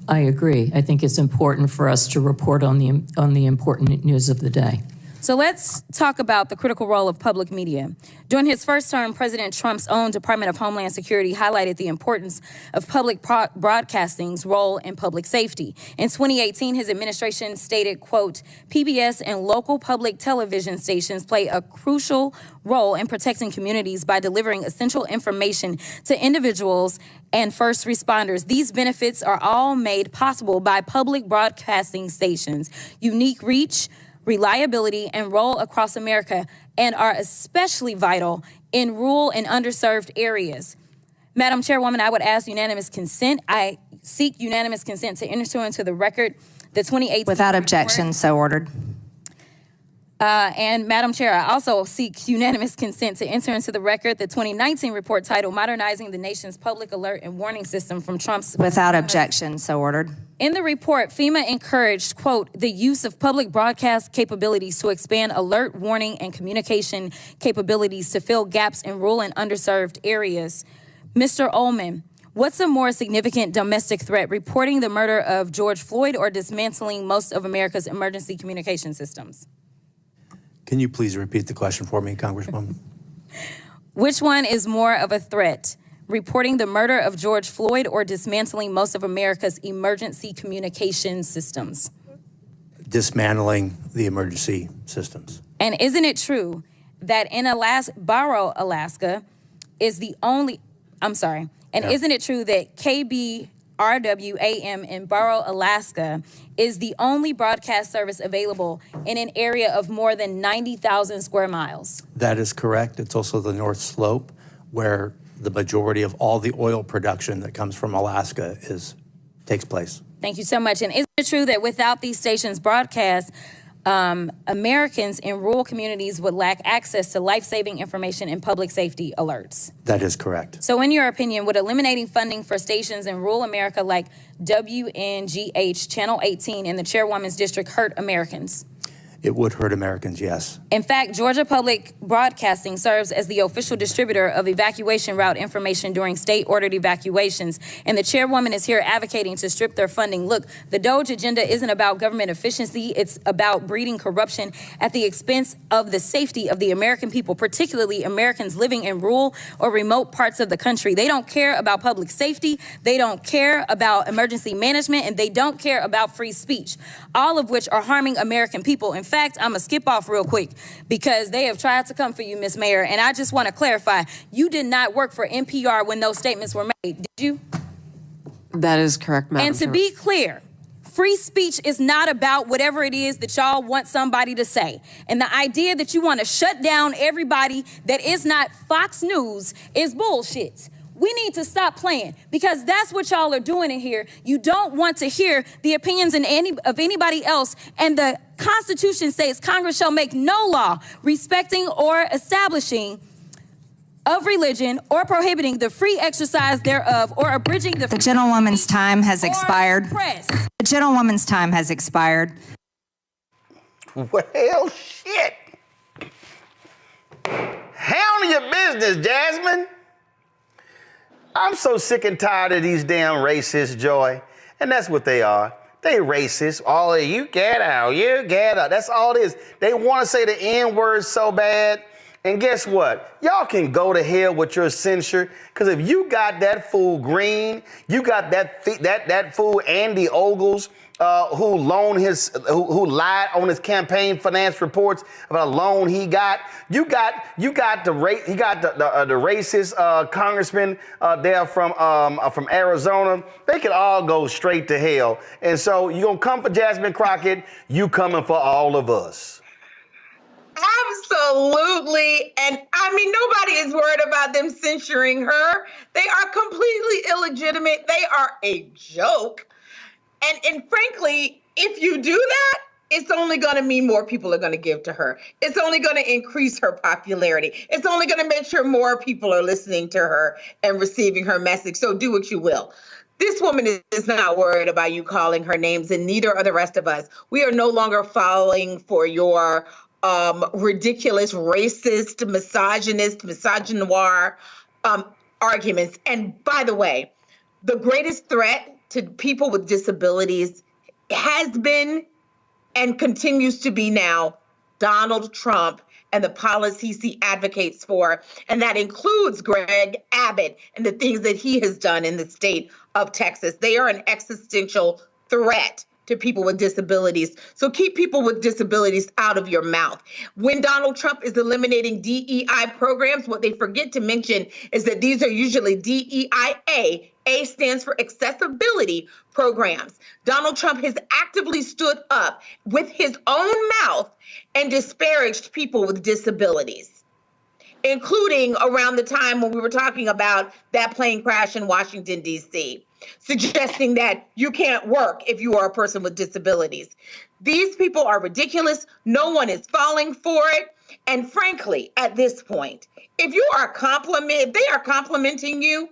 I agree. I think it's important for us to report on the important news of the day. So let's talk about the critical role of public media. During his first term, President Trump's own Department of Homeland Security highlighted the importance of public broadcasting's role in public safety. In 2018, his administration stated, quote, PBS and local public television stations play a crucial role in protecting communities by delivering essential information to individuals and first responders. These benefits are all made possible by public broadcasting stations' unique reach, reliability, and role across America, and are especially vital in rural and underserved areas. Madam Chairwoman, I would ask unanimous consent. I seek unanimous consent to enter into the record the 2018 Without objection, so ordered. And Madam Chair, I also seek unanimous consent to enter into the record the 2019 report titled Modernizing the Nation's Public Alert and Warning System from Trump's... Without objection, so ordered. In the report, FEMA encouraged, quote, the use of public broadcast capabilities to expand alert, warning, and communication capabilities to fill gaps in rural and underserved areas. Mr. Ullman, what's a more significant domestic threat, reporting the murder of George Floyd or dismantling most of America's emergency communication systems? Can you please repeat the question for me, Congresswoman? Which one is more of a threat, reporting the murder of George Floyd or dismantling most of America's emergency communication systems? Dismantling the emergency systems. And isn't it true that in Barrow, Alaska is the only, isn't it true that KBRWAM in Barrow, Alaska is the only broadcast service available in an area of more than 90,000 square miles? That is correct. It's also the North Slope, where the majority of all the oil production that comes from Alaska takes place. Thank you so much. And isn't it true that without these stations' broadcast, Americans in rural communities would lack access to life-saving information and public safety alerts? That is correct. So in your opinion, would eliminating funding for stations in rural America like WNGH, Channel 18, and the Chairwoman's District hurt Americans? It would hurt Americans, yes. In fact, Georgia Public Broadcasting serves as the official distributor of evacuation route information during state-ordered evacuations, and the chairwoman is here advocating to strip their funding. Look, the DOGE agenda isn't about government efficiency. It's about breeding corruption at the expense of the safety of the American people, particularly Americans living in rural or remote parts of the country. They don't care about public safety. They don't care about emergency management, and they don't care about free speech, all of which are harming American people. In fact, I'm going to skip off real quick because they have tried to come for you, Ms. Mayor, and I just want to clarify, you did not work for NPR when those statements were made, did you? That is correct, Madam And to be clear, free speech is not about whatever it is that y'all want somebody to say. And the idea that you want to shut down everybody that is not Fox News is bullshit. We need to stop playing because that's what y'all are doing in here. You don't want to hear the opinions of anybody else. And the Constitution says Congress shall make no law respecting or establishing of religion or prohibiting the free exercise thereof or abridging the... The gentlewoman's time has expired. Press. The gentlewoman's time has expired. Well, shit. Handle your business, Jasmine. I'm so sick and tired of these damn racists, Joy. And that's what they are. They racist. All of you get out, you get out. That's all it is. They want to say the N-word so bad. And guess what? Y'all can go to hell with your censure. Because if you got that fool Green, you got that fool Andy Ogles, who lied on his campaign finance reports about a loan he got. You got the racist congressman there from Arizona. They can all go straight to hell. And so you gonna come for Jasmine Crockett? You coming for all of us? Absolutely. And I mean, nobody is worried about them censuring her. They are completely illegitimate. They are a joke. And frankly, if you do that, it's only going to mean more people are going to give to her. It's only going to increase her popularity. It's only going to make sure more people are listening to her and receiving her message. So do what you will. This woman is not worried about you calling her names, and neither are the rest of us. We are no longer falling for your ridiculous, racist, misogynist, misogynoir arguments. And by the way, the greatest threat to people with disabilities has been and continues to be now Donald Trump and the policies he advocates for. And that includes Greg Abbott and the things that he has done in the state of Texas. They are an existential threat to people with disabilities. So keep people with disabilities out of your mouth. When Donald Trump is eliminating DEI programs, what they forget to mention is that these are usually DEIA. A stands for accessibility programs. Donald Trump has actively stood up with his own mouth and disparaged people with disabilities, including around the time when we were talking about that plane crash in Washington, D.C., suggesting that you can't work if you are a person with disabilities. These people are ridiculous. No one is falling for it. And frankly, at this point, if they are complimenting you,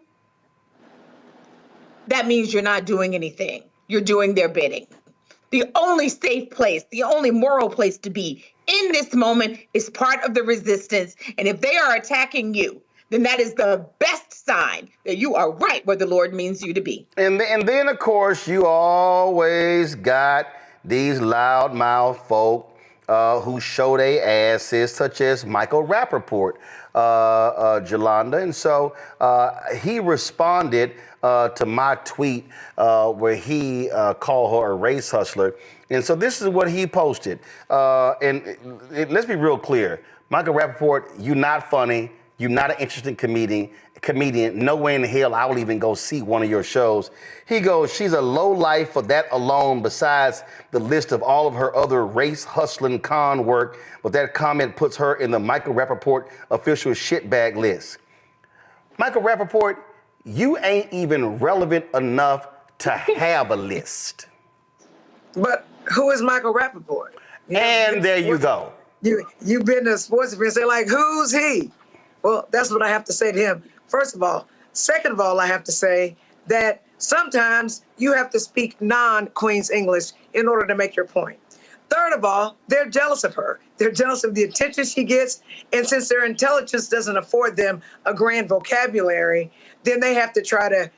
that means you're not doing anything. You're doing their bidding. The only safe place, the only moral place to be in this moment is part of the resistance. And if they are attacking you, then that is the best sign that you are right where the Lord means you to be. And then, of course, you always got these loudmouth folk who show their asses, such as Michael Rappaport, Jolanda. And so he responded to my tweet where he called her a race hustler. And so this is what he posted. Let's be real clear. Michael Rappaport, you're not funny. You're not an interesting comedian. No way in hell I will even go see one of your shows. He goes, she's a low life for that alone, besides the list of all of her other race hustling con work. But that comment puts her in the Michael Rappaport official shitbag list. Michael Rappaport, you ain't even relevant enough to have a list. But who is Michael Rappaport? And there you go. You've been to sports events, they're like, who's he? Well, that's what I have to say to him, first of all. Second of all, I have to say that sometimes you have to speak non-Queen's English in order to make your point. Third of all, they're jealous of her. They're jealous of the attention she gets. And since their intelligence doesn't afford them a grand vocabulary, then they have to try to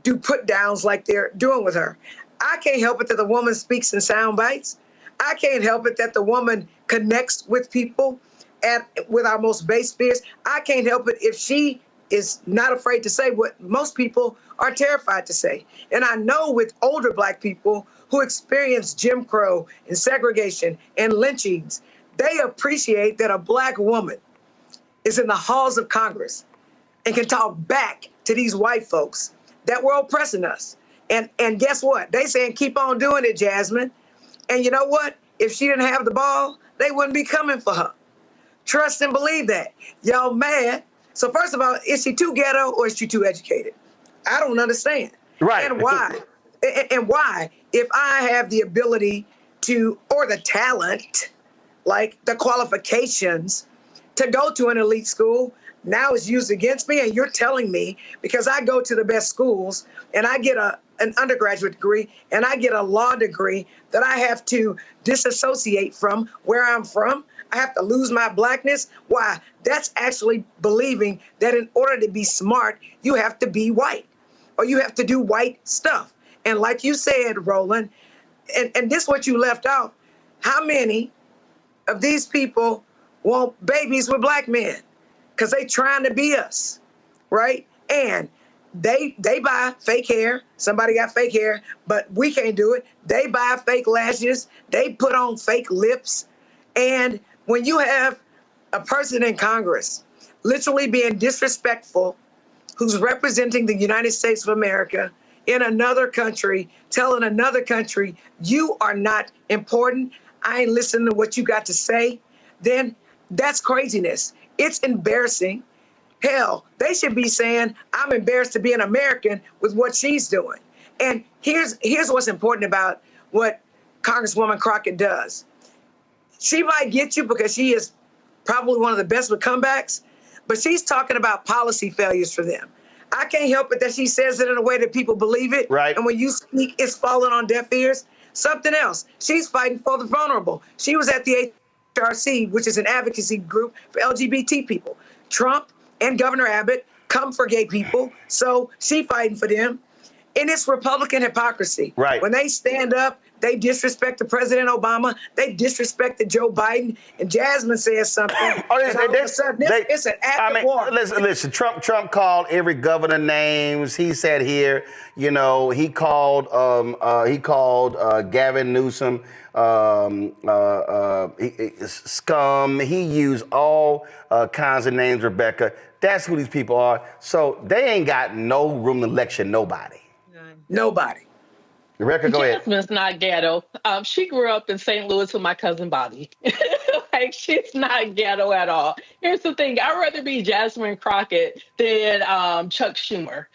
do put downs like they're doing with her. I can't help it that the woman speaks in sound bites. I can't help it that the woman connects with people with our most base fears. I can't help it if she is not afraid to say what most people are terrified to say. And I know with older Black people who experience Jim Crow and segregation and lynchings, they appreciate that a Black woman is in the halls of Congress and can talk back to these white folks that were oppressing us. And guess what? They saying, keep on doing it, Jasmine. And you know what? If she didn't have the ball, they wouldn't be coming for her. Trust and believe that. Y'all mad. So first of all, is she too ghetto or is she too educated? I don't understand. Right. And why? And why? If I have the ability to, or the talent, like the qualifications to go to an elite school, now it's used against me, and you're telling me because I go to the best schools and I get an undergraduate degree and I get a law degree that I have to disassociate from where I'm from. I have to lose my Blackness. Why? That's actually believing that in order to be smart, you have to be white or you have to do white stuff. And like you said, Roland, and this is what you left out, how many of these people want babies with Black men? Because they trying to be us, right? And they buy fake hair. Somebody got fake hair, but we can't do it. They buy fake lashes. They put on fake lips. And when you have a person in Congress literally being disrespectful, who's representing the United States of America in another country, telling another country, you are not important, I ain't listening to what you got to say, then that's craziness. It's embarrassing. Hell, they should be saying, I'm embarrassed to be an American with what she's doing. And here's what's important about what Congresswoman Crockett does. She might get you because she is probably one of the best with comebacks, but she's talking about policy failures for them. I can't help it that she says it in a way that people believe it. Right. And when you speak, it's falling on deaf ears. Something else. She's fighting for the vulnerable. She was at the HRC, which is an advocacy group for LGBT people. Trump and Governor Abbott come for gay people, so she fighting for them. And it's Republican hypocrisy. Right. When they stand up, they disrespect President Obama, they disrespected Joe Biden, and Jasmine says something. And all of a sudden, it's an act of war. Listen, Trump called every governor names. He said here, you know, he called Gavin Newsom scum. He used all kinds of names, Rebecca. That's who these people are. So they ain't got no room to lecture nobody. Nobody. Rebecca, go ahead. Jasmine's not ghetto. She grew up in St. Louis with my cousin Bobby. Like, she's not ghetto at all. Here's the thing. I'd rather be Jasmine Crockett than Chuck Schumer,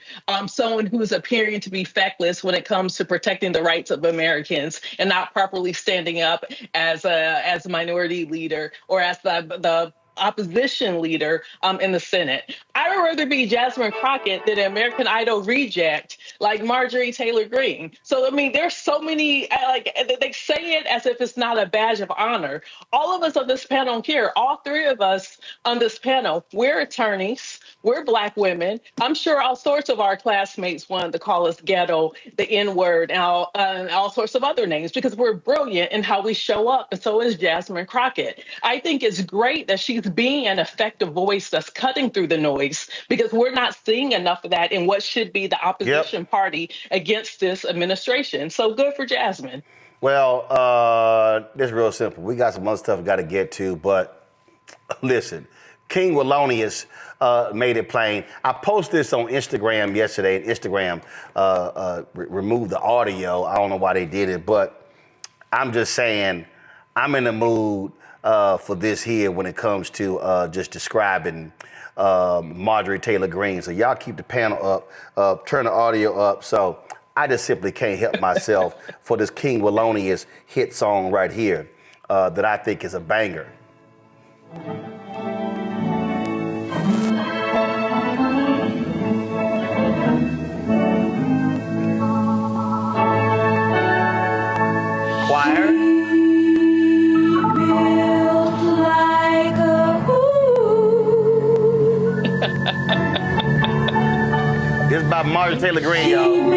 someone who's appearing to be feckless when it comes to protecting the rights of Americans and not properly standing up as a minority leader or as the opposition leader in the Senate. I would rather be Jasmine Crockett than an American Idol reject like Marjorie Taylor Greene. So, I mean, there's so many, like, they say it as if it's not a badge of honor. All of us on this panel here, all three of us on this panel, we're attorneys, we're Black women. I'm sure all sorts of our classmates wanted to call us ghetto, the N-word, and all sorts of other names because we're brilliant in how we show up, and so is Jasmine Crockett. I think it's great that she's being an effective voice that's cutting through the noise because we're not seeing enough of that in what should be the opposition party against this administration. So good for Jasmine. Well, it's real simple. We got some other stuff we got to get to, but listen, King Wallonius made it plain. I posted this on Instagram yesterday, and Instagram removed the audio. I don't know why they did it, but I'm just saying I'm in the mood for this here when it comes to just describing Marjorie Taylor Greene. So y'all keep the panel up, turn the audio up. So I just simply can't help myself for this King Wallonius hit song right here that I think is a banger. Choir. This is by Marjorie Taylor Greene, y'all.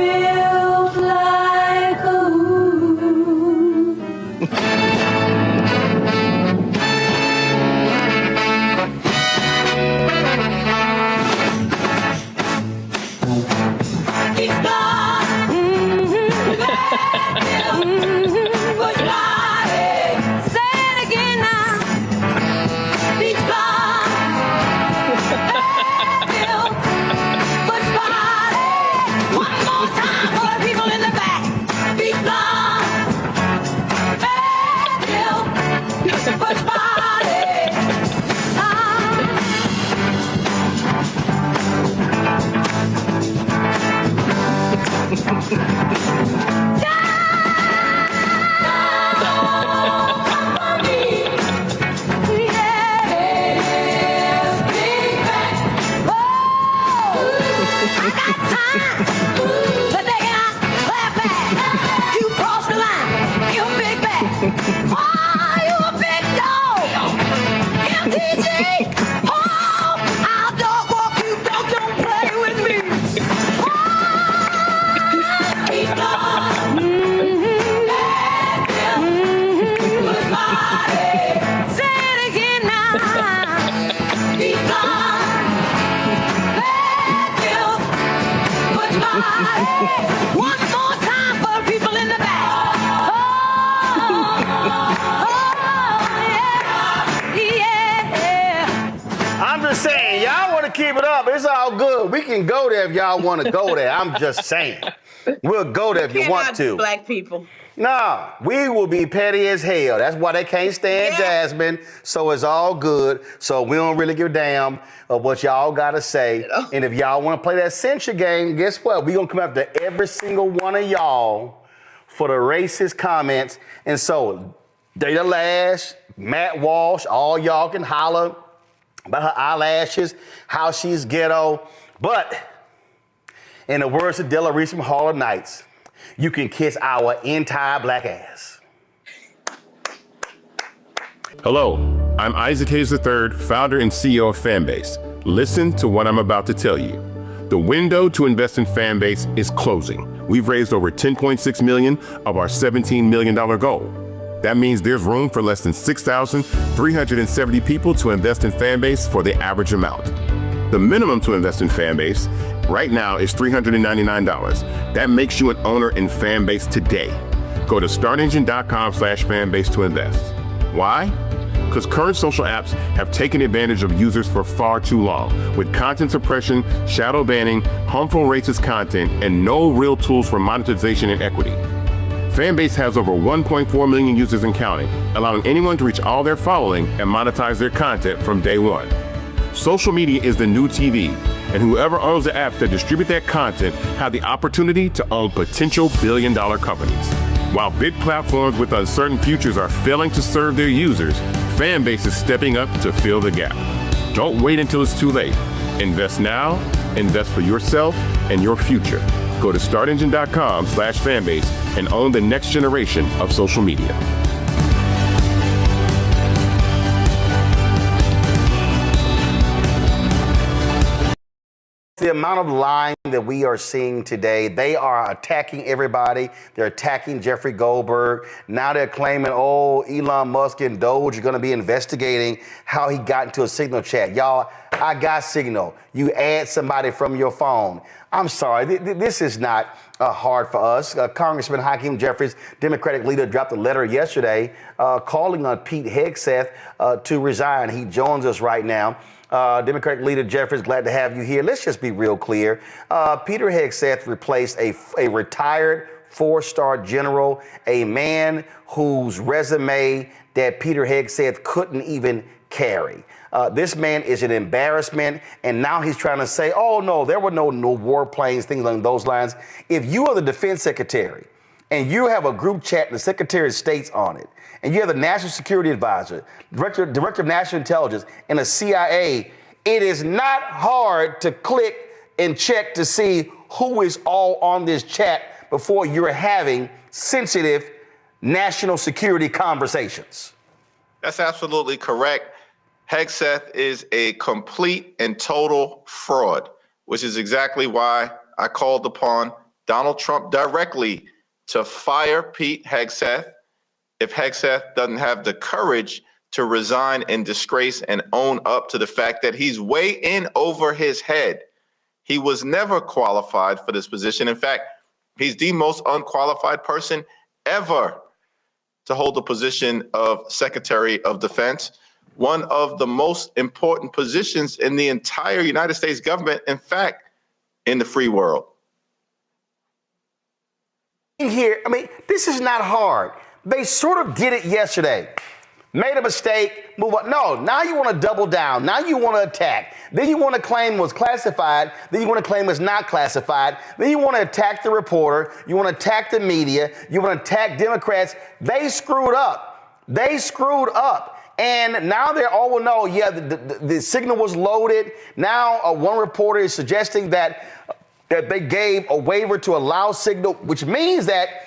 One more time for people in the back. I'm just saying, y'all want to keep it up. It's all good. We can go there if y'all want to go there. I'm just saying. We'll go there if you want to. Black people. Nah, we will be petty as hell. That's why they can't stand Jasmine. So it's all good. So we don't really give a damn of what y'all got to say. And if y'all want to play that censure game, guess what? We're going to come after every single one of y'all for the racist comments. And so Data Lash, Matt Walsh, all y'all can holler about her eyelashes, how she's ghetto. But in the words of Della Reese from Harlem Nights, you can kiss our entire black ass. Hello, I'm Isaac Hayes III, founder and CEO of Fanbase. Listen to what I'm about to tell you. The window to invest in Fanbase is closing. We've raised over $10.6 million of our $17 million goal. That means there's room for less than 6,370 people to invest in Fanbase for the average amount. The minimum to invest in Fanbase right now is $399. That makes you an owner in Fanbase today. Go to startengine.com/fanbase to invest. Why? Because current social apps have taken advantage of users for far too long, with content suppression, shadow banning, harmful racist content, and no real tools for monetization and equity. Fanbase has over 1.4 million users and counting, allowing anyone to reach all their following and monetize their content from day one. Social media is the new TV, and whoever owns the apps that distribute that content have the opportunity to own potential billion-dollar companies. While big platforms with uncertain futures are failing to serve their users, Fanbase is stepping up to fill the gap. Don't wait until it's too late. Invest now, invest for yourself and your future. Go to startengine.com/fanbase and own the next generation of social media. The amount of lying that we are seeing today, they are attacking everybody. They're attacking Jeffrey Goldberg. Now they're claiming, oh, Elon Musk and Doge are going to be investigating how he got into a Signal chat. Y'all, I got Signal. You add somebody from your phone. I'm sorry, this is not hard for us. Congressman Hakeem Jeffries, Democratic leader, dropped a letter yesterday calling on Pete Hegseth to resign. He joins us right now. Democratic leader Jeffries, glad to have you here. Let's just be real clear. Peter Hegseth replaced a retired four-star general, a man whose resume that Peter Hegseth couldn't even carry. This man is an embarrassment, and now he's trying to say, oh, no, there were no warplanes, things along those lines. If you are the defense secretary and you have a group chat and the Secretary of State's on it, and you have the National Security Advisor, Director of National Intelligence, and the CIA, it is not hard to click and check to see who is all on this chat before you're having sensitive national security conversations. That's absolutely correct. Hegseth is a complete and total fraud, which is exactly why I called upon Donald Trump directly to fire Pete Hegseth. If Hegseth doesn't have the courage to resign in disgrace and own up to the fact that he's way in over his head. He was never qualified for this position. In fact, he's the most unqualified person ever to hold the position of Secretary of Defense, one of the most important positions in the entire United States government, in fact, in the free world. Here, I mean, this is not hard. They sort of did it yesterday. Made a mistake, move on. No, now you want to double down. Now you want to attack. Then you want to claim it was classified. Then you want to claim it's not classified. Then you want to attack the reporter. You want to attack the media. You want to attack Democrats. They screwed up. They screwed up. And now they're all will know, yeah, the signal was loaded. Now one reporter is suggesting that they gave a waiver to allow signal, which means that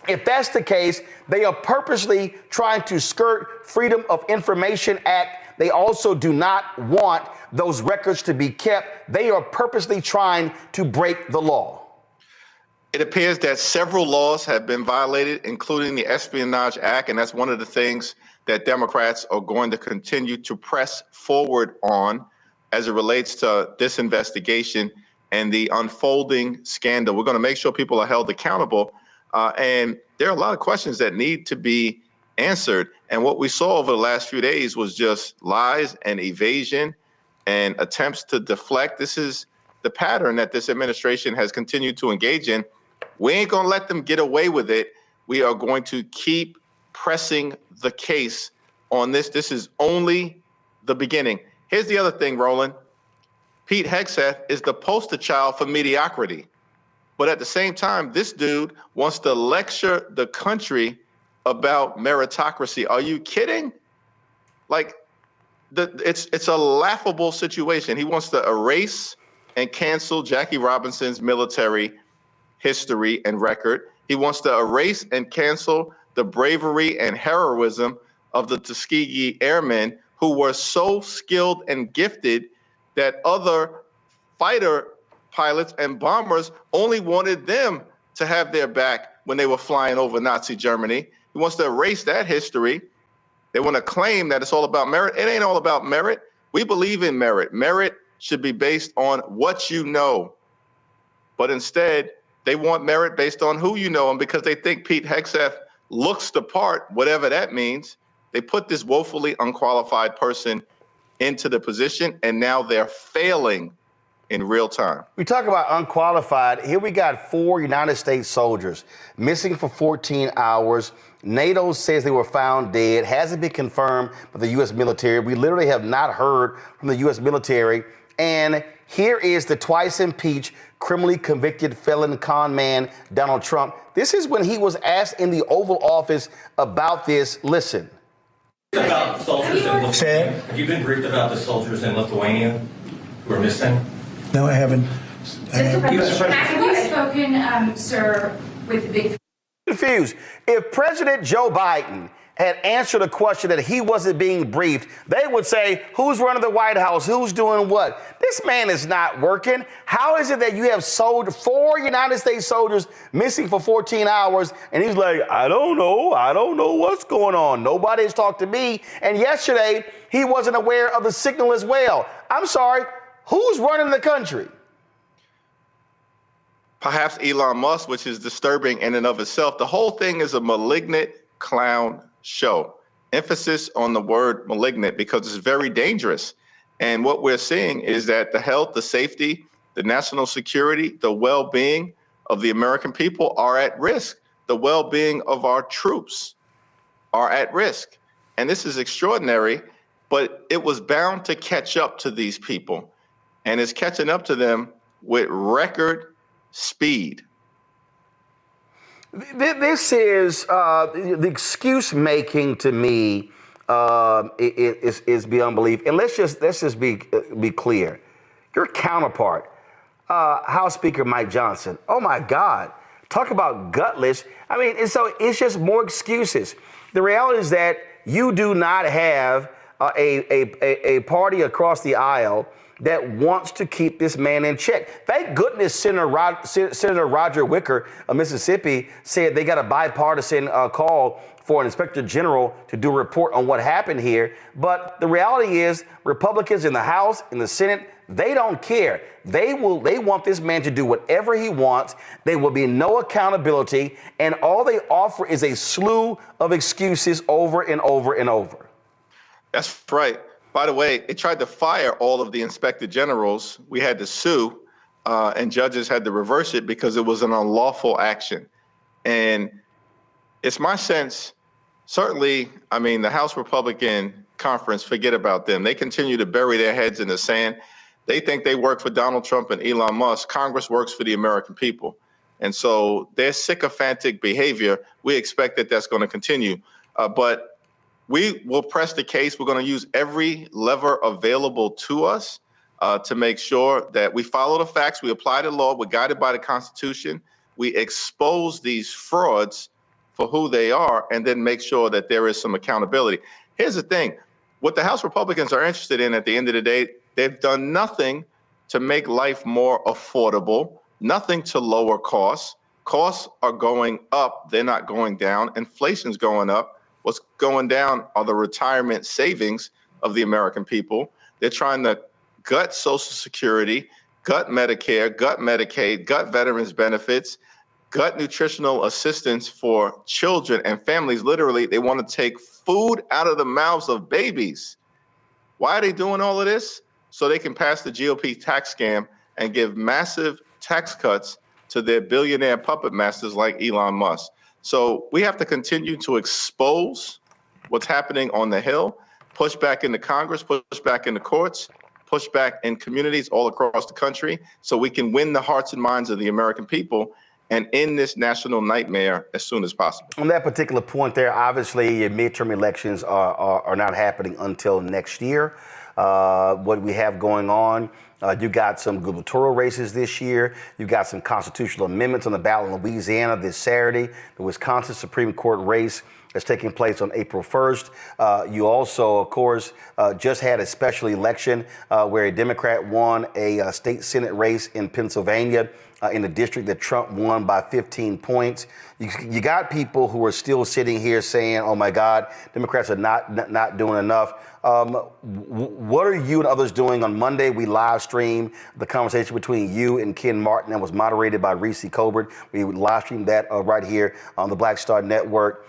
if that's the case, they are purposely trying to skirt Freedom of Information Act. They also do not want those records to be kept. They are purposely trying to break the law. It appears that several laws have been violated, including the Espionage Act, and that's one of the things that Democrats are going to continue to press forward on as it relates to this investigation and the unfolding scandal. We're going to make sure people are held accountable. And there are a lot of questions that need to be answered. And what we saw over the last few days was just lies and evasion and attempts to deflect. This is the pattern that this administration has continued to engage in. We ain't going to let them get away with it. We are going to keep pressing the case on this. This is only the beginning. Here's the other thing, Roland. Pete Hegseth is the poster child for mediocrity. But at the same time, this dude wants to lecture the country about meritocracy. Are you kidding? Like, it's a laughable situation. He wants to erase and cancel Jackie Robinson's military history and record. He wants to erase and cancel the bravery and heroism of the Tuskegee Airmen, who were so skilled and gifted that other fighter pilots and bombers only wanted them to have their back when they were flying over Nazi Germany. He wants to erase that history. They want to claim that it's all about merit. It ain't all about merit. We believe in merit. Merit should be based on what you know. But instead, they want merit based on who you know. And because they think Pete Hegseth looks the part, whatever that means, they put this woefully unqualified person into the position, and now they're failing in real time. We talk about unqualified. Here we got 4 United States soldiers missing for 14 hours. NATO says they were found dead. Hasn't been confirmed by the U.S. military. We literally have not heard from the U.S. military. And here is the twice impeached, criminally convicted felon con man, Donald Trump. This is when he was asked in the Oval Office about this. Listen. About soldiers in Lithuania. Have you been briefed about the soldiers in Lithuania who are missing? No, I haven't. Have you spoken, sir, with the big... Confused. If President Joe Biden had answered a question that he wasn't being briefed, they would say, who's running the White House? Who's doing what? This man is not working. How is it that you have sold 4 United States soldiers missing for 14 hours? And he's like, I don't know. I don't know what's going on. Nobody has talked to me. And yesterday, he wasn't aware of the signal as well. I'm sorry. Who's running the country? Perhaps Elon Musk, which is disturbing in and of itself. The whole thing is a malignant clown show. Emphasis on the word malignant because it's very dangerous. And what we're seeing is that the health, the safety, the national security, the well-being of the American people are at risk. The well-being of our troops are at risk. And this is extraordinary, but it was bound to catch up to these people. And it's catching up to them with record speed. This is the excuse making to me is beyond belief. And let's just be clear. Your counterpart, House Speaker Mike Johnson. Oh my God, talk about gutless. I mean, and so it's just more excuses. The reality is that you do not have a party across the aisle that wants to keep this man in check. Thank goodness Senator Roger Wicker of Mississippi said they got a bipartisan call for an inspector general to do a report on what happened here. But the reality is Republicans in the House, in the Senate, they don't care. They want this man to do whatever he wants. There will be no accountability. And all they offer is a slew of excuses over and over and over. That's right. By the way, it tried to fire all of the inspector generals. We had to sue, and judges had to reverse it because it was an unlawful action. And it's my sense, certainly, I mean, the House Republican Conference, forget about them. They continue to bury their heads in the sand. They think they work for Donald Trump and Elon Musk. Congress works for the American people. And so their sycophantic behavior, we expect that that's going to continue. But we will press the case. We're going to use every lever available to us to make sure that we follow the facts, we apply the law, we're guided by the Constitution, we expose these frauds for who they are, and then make sure that there is some accountability. Here's the thing. What the House Republicans are interested in at the end of the day, they've done nothing to make life more affordable, nothing to lower costs. Costs are going up. They're not going down. Inflation's going up. What's going down are the retirement savings of the American people. They're trying to gut Social Security, gut Medicare, gut Medicaid, gut veterans benefits, gut nutritional assistance for children and families. Literally, they want to take food out of the mouths of babies. Why are they doing all of this? So they can pass the GOP tax scam and give massive tax cuts to their billionaire puppet masters like Elon Musk. So we have to continue to expose what's happening on the Hill, push back into Congress, push back in the courts, pushback in communities all across the country so we can win the hearts and minds of the American people and end this national nightmare as soon as possible. On that particular point there, obviously midterm elections are not happening until next year. What we have going on, you got some gubernatorial races this year. You got some constitutional amendments on the ballot in Louisiana this Saturday. The Wisconsin Supreme Court race is taking place on April 1st. You also, of course, just had a special election where a Democrat won a state Senate race in Pennsylvania in the district that Trump won by 15 points. You got people who are still sitting here saying, oh my God, Democrats are not doing enough. What are you and others doing? On Monday, we live streamed the conversation between you and Ken Martin that was moderated by Reese Colbert. We live streamed that right here on the Black Star Network.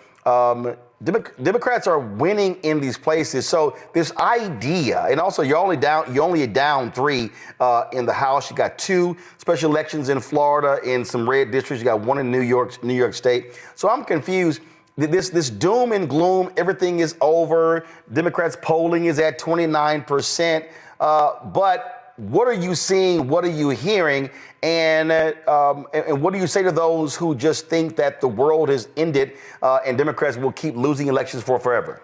Democrats are winning in these places. So this idea, and also you're only down 3 in the House. You got 2 special elections in Florida in some red districts. You got 1 in New York State. So I'm confused. This doom and gloom, everything is over. Democrats polling is at 29%. But what are you seeing? What are you hearing? And what do you say to those who just think that the world has ended and Democrats will keep losing elections for forever?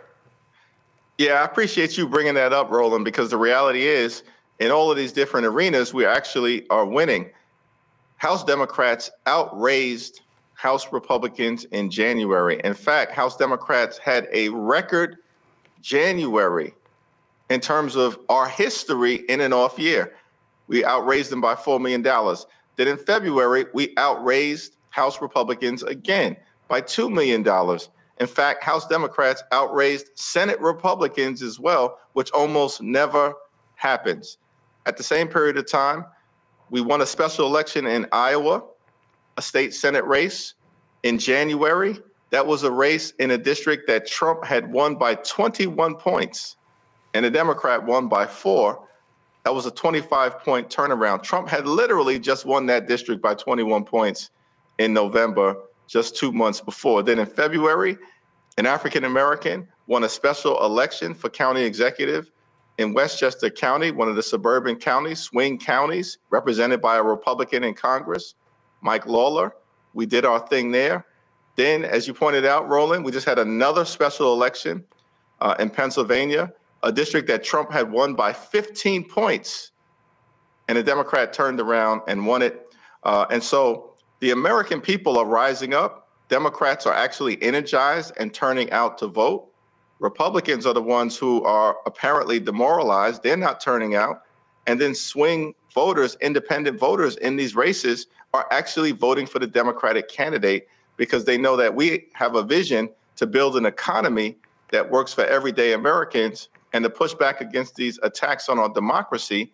Yeah, I appreciate you bringing that up, Roland, because the reality is in all of these different arenas, we actually are winning. House Democrats outraised House Republicans in January. In fact, House Democrats had a record January in terms of our history in an off year. We outraised them by $4 million. Then in February, we outraised House Republicans again by $2 million. In fact, House Democrats outraised Senate Republicans as well, which almost never happens. At the same period of time, we won a special election in Iowa, a state Senate race in January. That was a race in a district that Trump had won by 21 points. And a Democrat won by 4. That was a 25-point turnaround. Trump had literally just won that district by 21 points in November, just 2 months before. Then in February, an African-American won a special election for county executive in Westchester County, one of the suburban counties, swing counties, represented by a Republican in Congress, Mike Lawler. We did our thing there. Then, as you pointed out, Roland, we just had another special election in Pennsylvania, a district that Trump had won by 15 points, and a Democrat turned around and won it. And so the American people are rising up. Democrats are actually energized and turning out to vote. Republicans are the ones who are apparently demoralized. They're not turning out. And then swing voters, independent voters in these races are actually voting for the Democratic candidate because they know that we have a vision to build an economy that works for everyday Americans and to push back against these attacks on our democracy.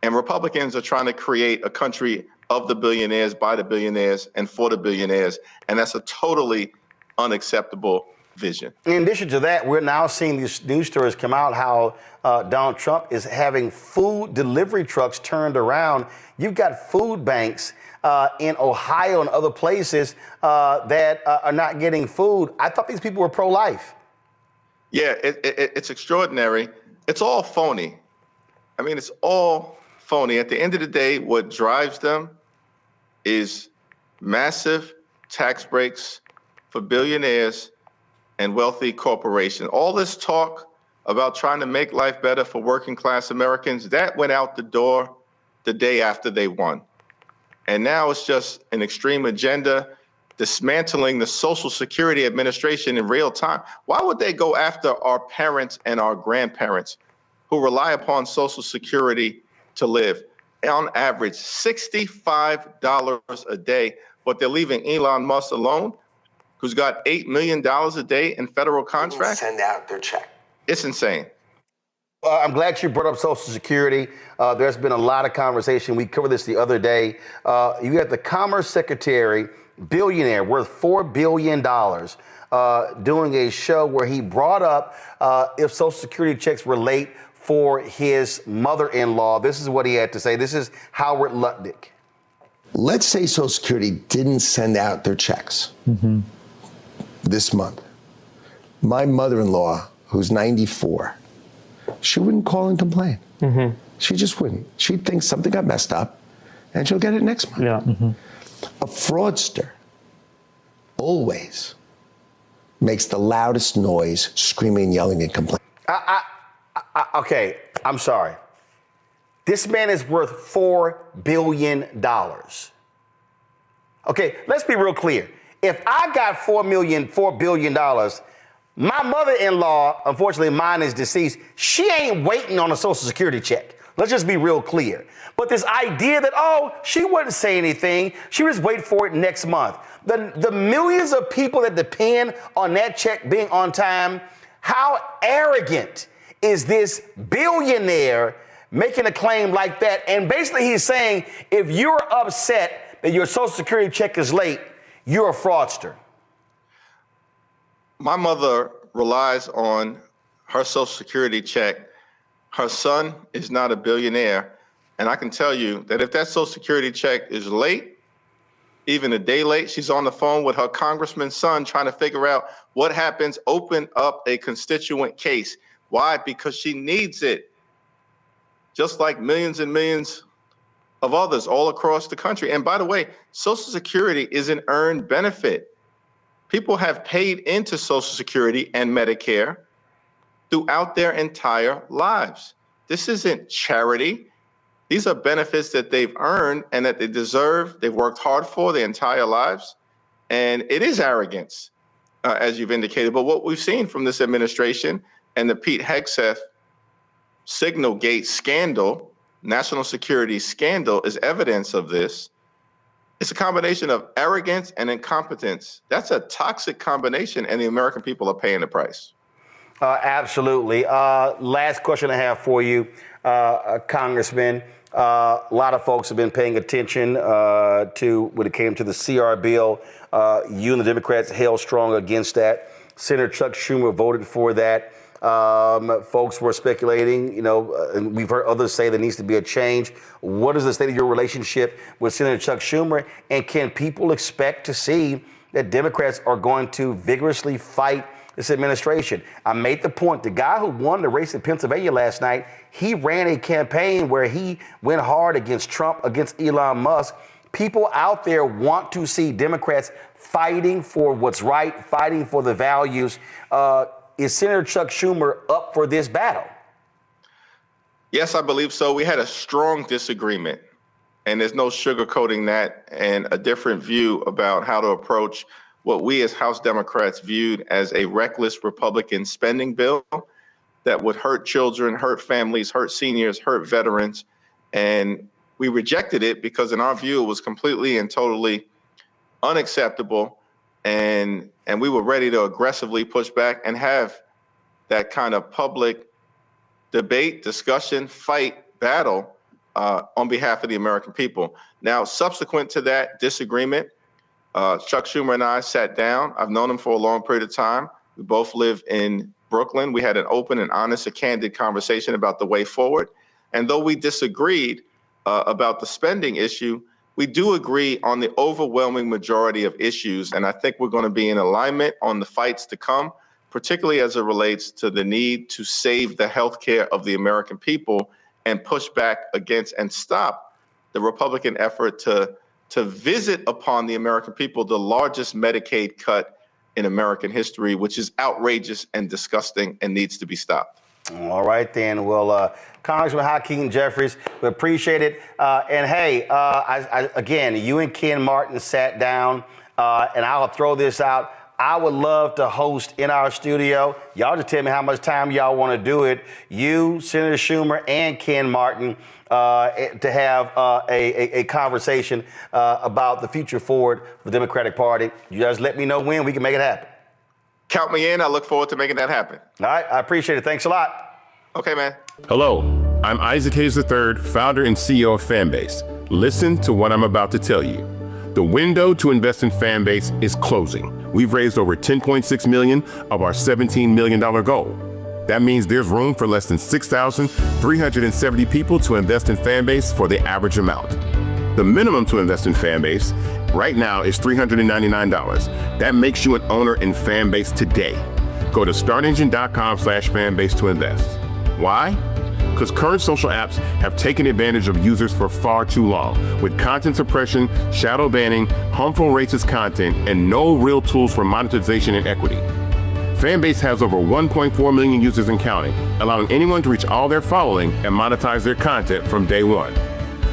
And Republicans are trying to create a country of the billionaires, by the billionaires, and for the billionaires. And that's a totally unacceptable vision. In addition to that, we're now seeing these news stories come out how Donald Trump is having food delivery trucks turned around. You've got food banks in Ohio and other places that are not getting food. I thought these people were pro-life. Yeah, it's extraordinary. It's all phony. I mean, it's all phony. At the end of the day, what drives them is massive tax breaks for billionaires and wealthy corporations. All this talk about trying to make life better for working class Americans, that went out the door the day after they won. And now it's just an extreme agenda, dismantling the Social Security Administration in real time. Why would they go after our parents and our grandparents who rely upon Social Security to live? On average, $65 a day, but they're leaving Elon Musk alone, who's got $8 million a day in federal contracts. Send out their check. It's insane. I'm glad you brought up Social Security. There's been a lot of conversation. We covered this the other day. You got the Commerce Secretary, billionaire, worth $4 billion, doing a show where he brought up if Social Security checks were late for his mother-in-law. This is what he had to say. This is Howard Lutnick. Let's say Social Security didn't send out their checks this month. My mother-in-law, who's 94, she wouldn't call and complain. She just wouldn't. She'd think something got messed up, and she'll get it next month. Yeah. Mm-hmm. A fraudster always makes the loudest noise, screaming, yelling, and complaining. Okay, I'm sorry. This man is worth $4 billion. Okay, let's be real clear. If I got $4 billion, my mother-in-law, unfortunately mine is deceased, she ain't waiting on a Social Security check. Let's just be real clear. But this idea that, oh, she wouldn't say anything, she would just wait for it next month. The millions of people that depend on that check being on time, how arrogant is this billionaire making a claim like that? And basically he's saying, if you're upset that your Social Security check is late, you're a fraudster. My mother relies on her Social Security check. Her son is not a billionaire. And I can tell you that if that Social Security check is late, even a day late, she's on the phone with her congressman's son trying to figure out what happens, open up a constituent case. Why? Because she needs it. Just like millions and millions of others all across the country. And by the way, Social Security is an earned benefit. People have paid into Social Security and Medicare throughout their entire lives. This isn't charity. These are benefits that they've earned and that they deserve. They've worked hard for their entire lives. And it is arrogance, as you've indicated. But what we've seen from this administration and the Pete Hegseth Signalgate scandal, national security scandal, is evidence of this. It's a combination of arrogance and incompetence. That's a toxic combination, and the American people are paying the price. Absolutely. Last question I have for you, Congressman. A lot of folks have been paying attention to when it came to the CR bill. You and the Democrats held strong against that. Senator Chuck Schumer voted for that. Folks were speculating, and we've heard others say there needs to be a change. What is the state of your relationship with Senator Chuck Schumer? And can people expect to see that Democrats are going to vigorously fight this administration? I made the point, the guy who won the race in Pennsylvania last night, he ran a campaign where he went hard against Trump, against Elon Musk. People out there want to see Democrats fighting for what's right, fighting for the values. Is Senator Chuck Schumer up for this battle? Yes, I believe so. We had a strong disagreement, and there's no sugarcoating that, and a different view about how to approach what we as House Democrats viewed as a reckless Republican spending bill that would hurt children, hurt families, hurt seniors, hurt veterans. And we rejected it because in our view, it was completely and totally unacceptable. And we were ready to aggressively push back and have that kind of public debate, discussion, fight, battle on behalf of the American people. Now, subsequent to that disagreement, Chuck Schumer and I sat down. I've known him for a long period of time. We both live in Brooklyn. We had an open and honest and candid conversation about the way forward. And though we disagreed about the spending issue, we do agree on the overwhelming majority of issues. And I think we're going to be in alignment on the fights to come, particularly as it relates to the need to save the health care of the American people and push back against and stop the Republican effort to visit upon the American people the largest Medicaid cut in American history, which is outrageous and disgusting and needs to be stopped. All right, then. Well, Congressman Hakeem Jeffries, we appreciate it. And hey, again, you and Ken Martin sat down, and I'll throw this out. I would love to host in our studio. Y'all just tell me how much time y'all want to do it. You, Senator Schumer, and Ken Martin to have a conversation about the future forward for the Democratic Party. You guys let me know when we can make it happen. Count me in. I look forward to making that happen. All right. I appreciate it. Thanks a lot. Okay, man. Hello, I'm Isaac Hayes III, founder and CEO of Fanbase. Listen to what I'm about to tell you. The window to invest in Fanbase is closing. We've raised over $10.6 million of our $17 million goal. That means there's room for less than 6,370 people to invest in Fanbase for the average amount. The minimum to invest in Fanbase right now is $399. That makes you an owner in Fanbase today. Go to startengine.com/fanbase to invest. Why? because current social apps have taken advantage of users for far too long, with content suppression, shadow banning, harmful racist content, and no real tools for monetization and equity. Fanbase has over 1.4 million users and counting, allowing anyone to reach all their following and monetize their content from day one.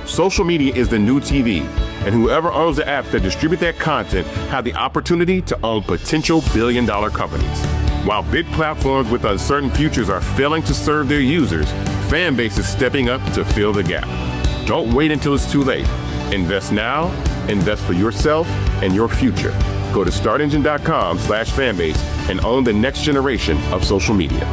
Social media is the new TV, and whoever owns the apps that distribute that content have the opportunity to own potential billion-dollar companies. While big platforms with uncertain futures are failing to serve their users, Fanbase is stepping up to fill the gap. Don't wait until it's too late. Invest now, invest for yourself and your future. Go to startengine.com/fanbase and own the next generation of social media.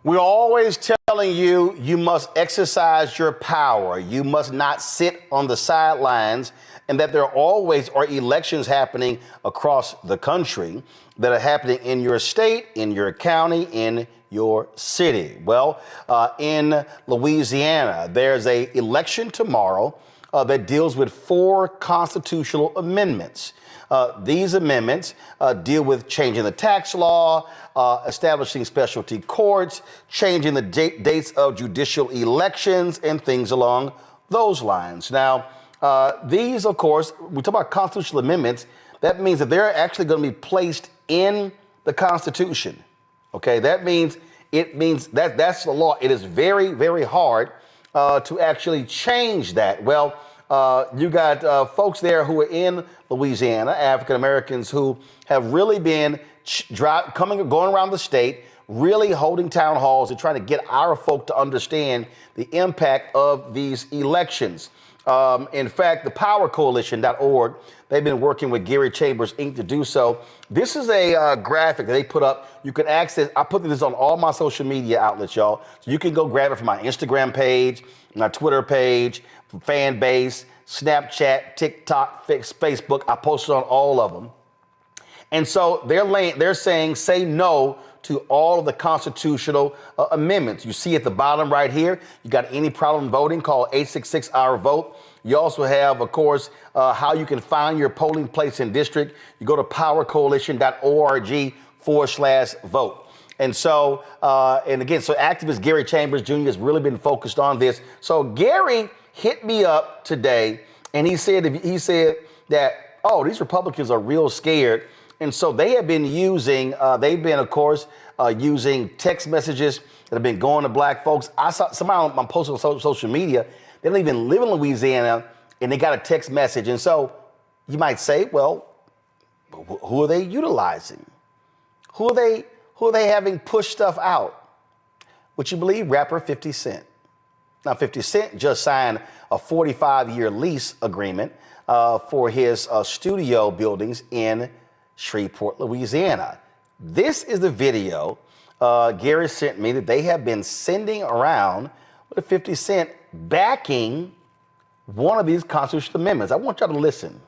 We're always telling you, you must exercise your power. You must not sit on the sidelines, and that there always are elections happening across the country that are happening in your state, in your county, in your city. Well, in Louisiana, there's an election tomorrow that deals with 4 constitutional amendments. These amendments deal with changing the tax law, establishing specialty courts, changing the dates of judicial elections, and things along those lines. Now, these, of course, we talk about constitutional amendments. That means that they're actually going to be placed in the Constitution. Okay, that means that's the law. It is very, very hard to actually change that. Well, you got folks there who are in Louisiana, African Americans, who have really been going around the state, really holding town halls and trying to get our folk to understand the impact of these elections. In fact, the powercoalition.org, they've been working with Gary Chambers, Inc. to do so. This is a graphic that they put up. You can access, I put this on all my social media outlets, y'all. So you can go grab it from my Instagram page, my Twitter page, from Fanbase, Snapchat, TikTok, Facebook. I posted on all of them. And so they're saying, say no to all of the constitutional amendments. You see at the bottom right here, you got any problem voting, call 866-OUR-VOTE. You also have, of course, how you can find your polling place and district. You go to powercoalition.org/vote. And so, and again, so activist Gary Chambers Jr. has really been focused on this. So Gary hit me up today, and he said that, oh, these Republicans are real scared. And so they have been using, of course, using text messages that have been going to black folks. I saw somebody on posting on social media, they don't even live in Louisiana, and they got a text message. And so you might say, well, who are they utilizing? Who are they having push stuff out? Would you believe rapper 50 Cent? Now, 50 Cent just signed a 45-year lease agreement for his studio buildings in Shreveport, Louisiana. This is the video Gary sent me that they have been sending around with 50 Cent backing one of these constitutional amendments. I want y'all to listen.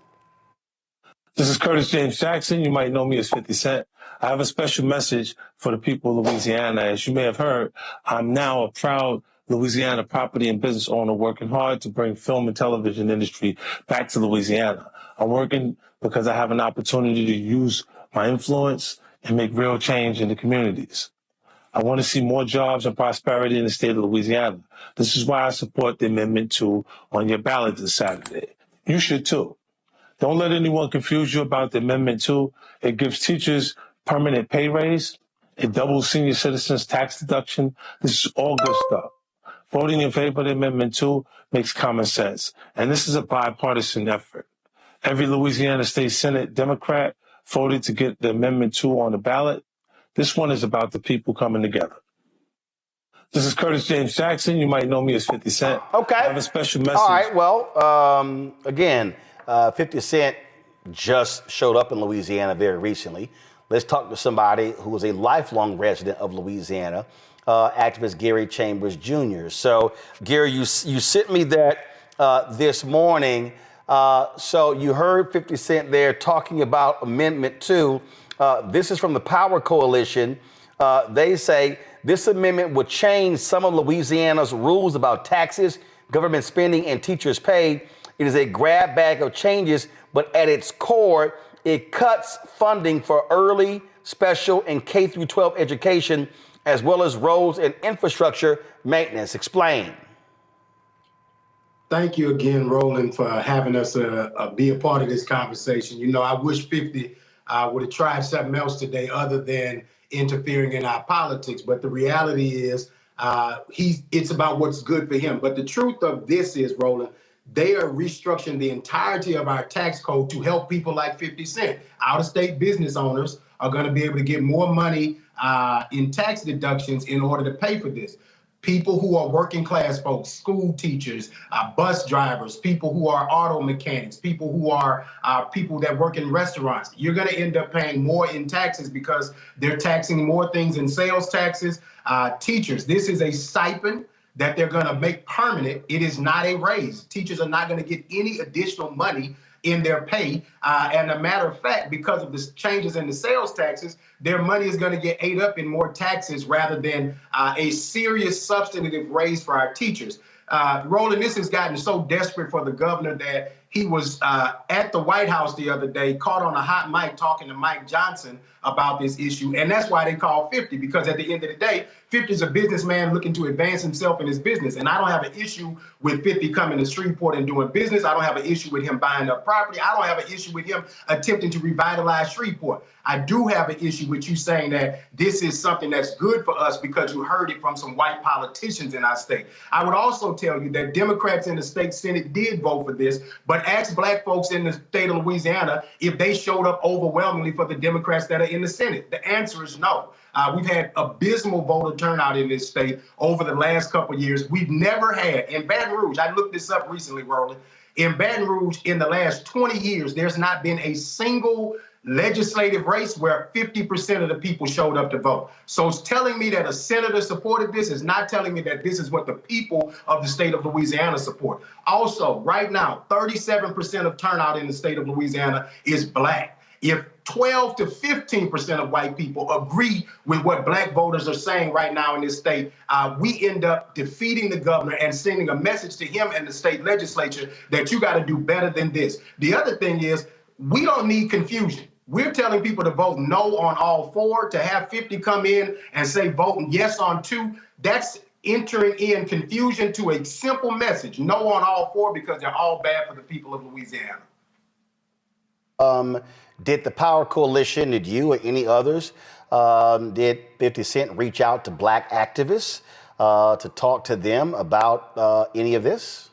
This is Curtis James Jackson. You might know me as 50 Cent. I have a special message for the people of Louisiana. As you may have heard, I'm now a proud Louisiana property and business owner working hard to bring film and television industry back to Louisiana. I'm working because I have an opportunity to use my influence and make real change in the communities. I want to see more jobs and prosperity in the state of Louisiana. This is why I support the Amendment 2 on your ballot this Saturday. You should too. Don't let anyone confuse you about the Amendment 2. It gives teachers permanent pay raise. It doubles senior citizens tax deduction. This is all good stuff. Voting in favor of the Amendment 2 makes common sense. And this is a bipartisan effort. Every Louisiana State Senate Democrat voted to get the Amendment 2 on the ballot. This one is about the people coming together. This is Curtis James Jackson. You might know me as 50 Cent. Okay. I have a special message. All right, well, again, 50 Cent just showed up in Louisiana very recently. Let's talk to somebody who is a lifelong resident of Louisiana, activist Gary Chambers Jr. So, Gary, you sent me that this morning. So you heard 50 Cent there talking about Amendment 2. This is from the Power Coalition. They say this amendment would change some of Louisiana's rules about taxes, government spending, and teachers' pay. It is a grab bag of changes, but at its core, It cuts funding for early, special, and K-12 education, as well as roads and infrastructure maintenance. Explain. Thank you again, Roland, for having us be a part of this conversation. You know, I wish 50 would have tried something else today other than interfering in our politics. But the reality is it's about what's good for him. But the truth of this is, Roland, they are restructuring the entirety of our tax code to help people like 50 Cent. Out-of-state business owners are going to be able to get more money in tax deductions in order to pay for this. People who are working class folks, school teachers, bus drivers, people who are auto mechanics, people who are people that work in restaurants, you're going to end up paying more in taxes because they're taxing more things in sales taxes. Teachers, this is a stipend that they're going to make permanent. It is not a raise. Teachers are not going to get any additional money in their pay. And a matter of fact, because of the changes in the sales taxes, their money is going to get ate up in more taxes rather than a serious substantive raise for our teachers. Roland, this has gotten so desperate for the governor that he was at the White House the other day, caught on a hot mic talking to Mike Johnson about this issue. And that's why they call 50, because at the end of the day, 50 is a businessman looking to advance himself in his business. And I don't have an issue with 50 coming to Shreveport and doing business. I don't have an issue with him buying up property. I don't have an issue with him attempting to revitalize Shreveport. I do have an issue with you saying that this is something that's good for us because you heard it from some white politicians in our state. I would also tell you that Democrats in the state Senate did vote for this, but ask black folks in the state of Louisiana if they showed up overwhelmingly for the Democrats that are in the Senate. The answer is no. We've had abysmal voter turnout in this state over the last couple of years. We've never had, in Baton Rouge, I looked this up recently, Roland, in Baton Rouge, in the last 20 years, there's not been a single legislative race where 50% of the people showed up to vote. So it's telling me that a senator supported this is not telling me that this is what the people of the state of Louisiana support. Also, right now, 37% of turnout in the state of Louisiana is black. If 12 to 15% of white people agree with what black voters are saying right now in this state, we end up defeating the governor and sending a message to him and the state legislature that you got to do better than this. The other thing is, we don't need confusion. We're telling people to vote no on all four. To have 50 come in and say vote yes on two, that's entering in confusion to a simple message, no on all four, because they're all bad for the people of Louisiana. Did the Power Coalition, did you or any others, did 50 Cent reach out to black activists to talk to them about any of this?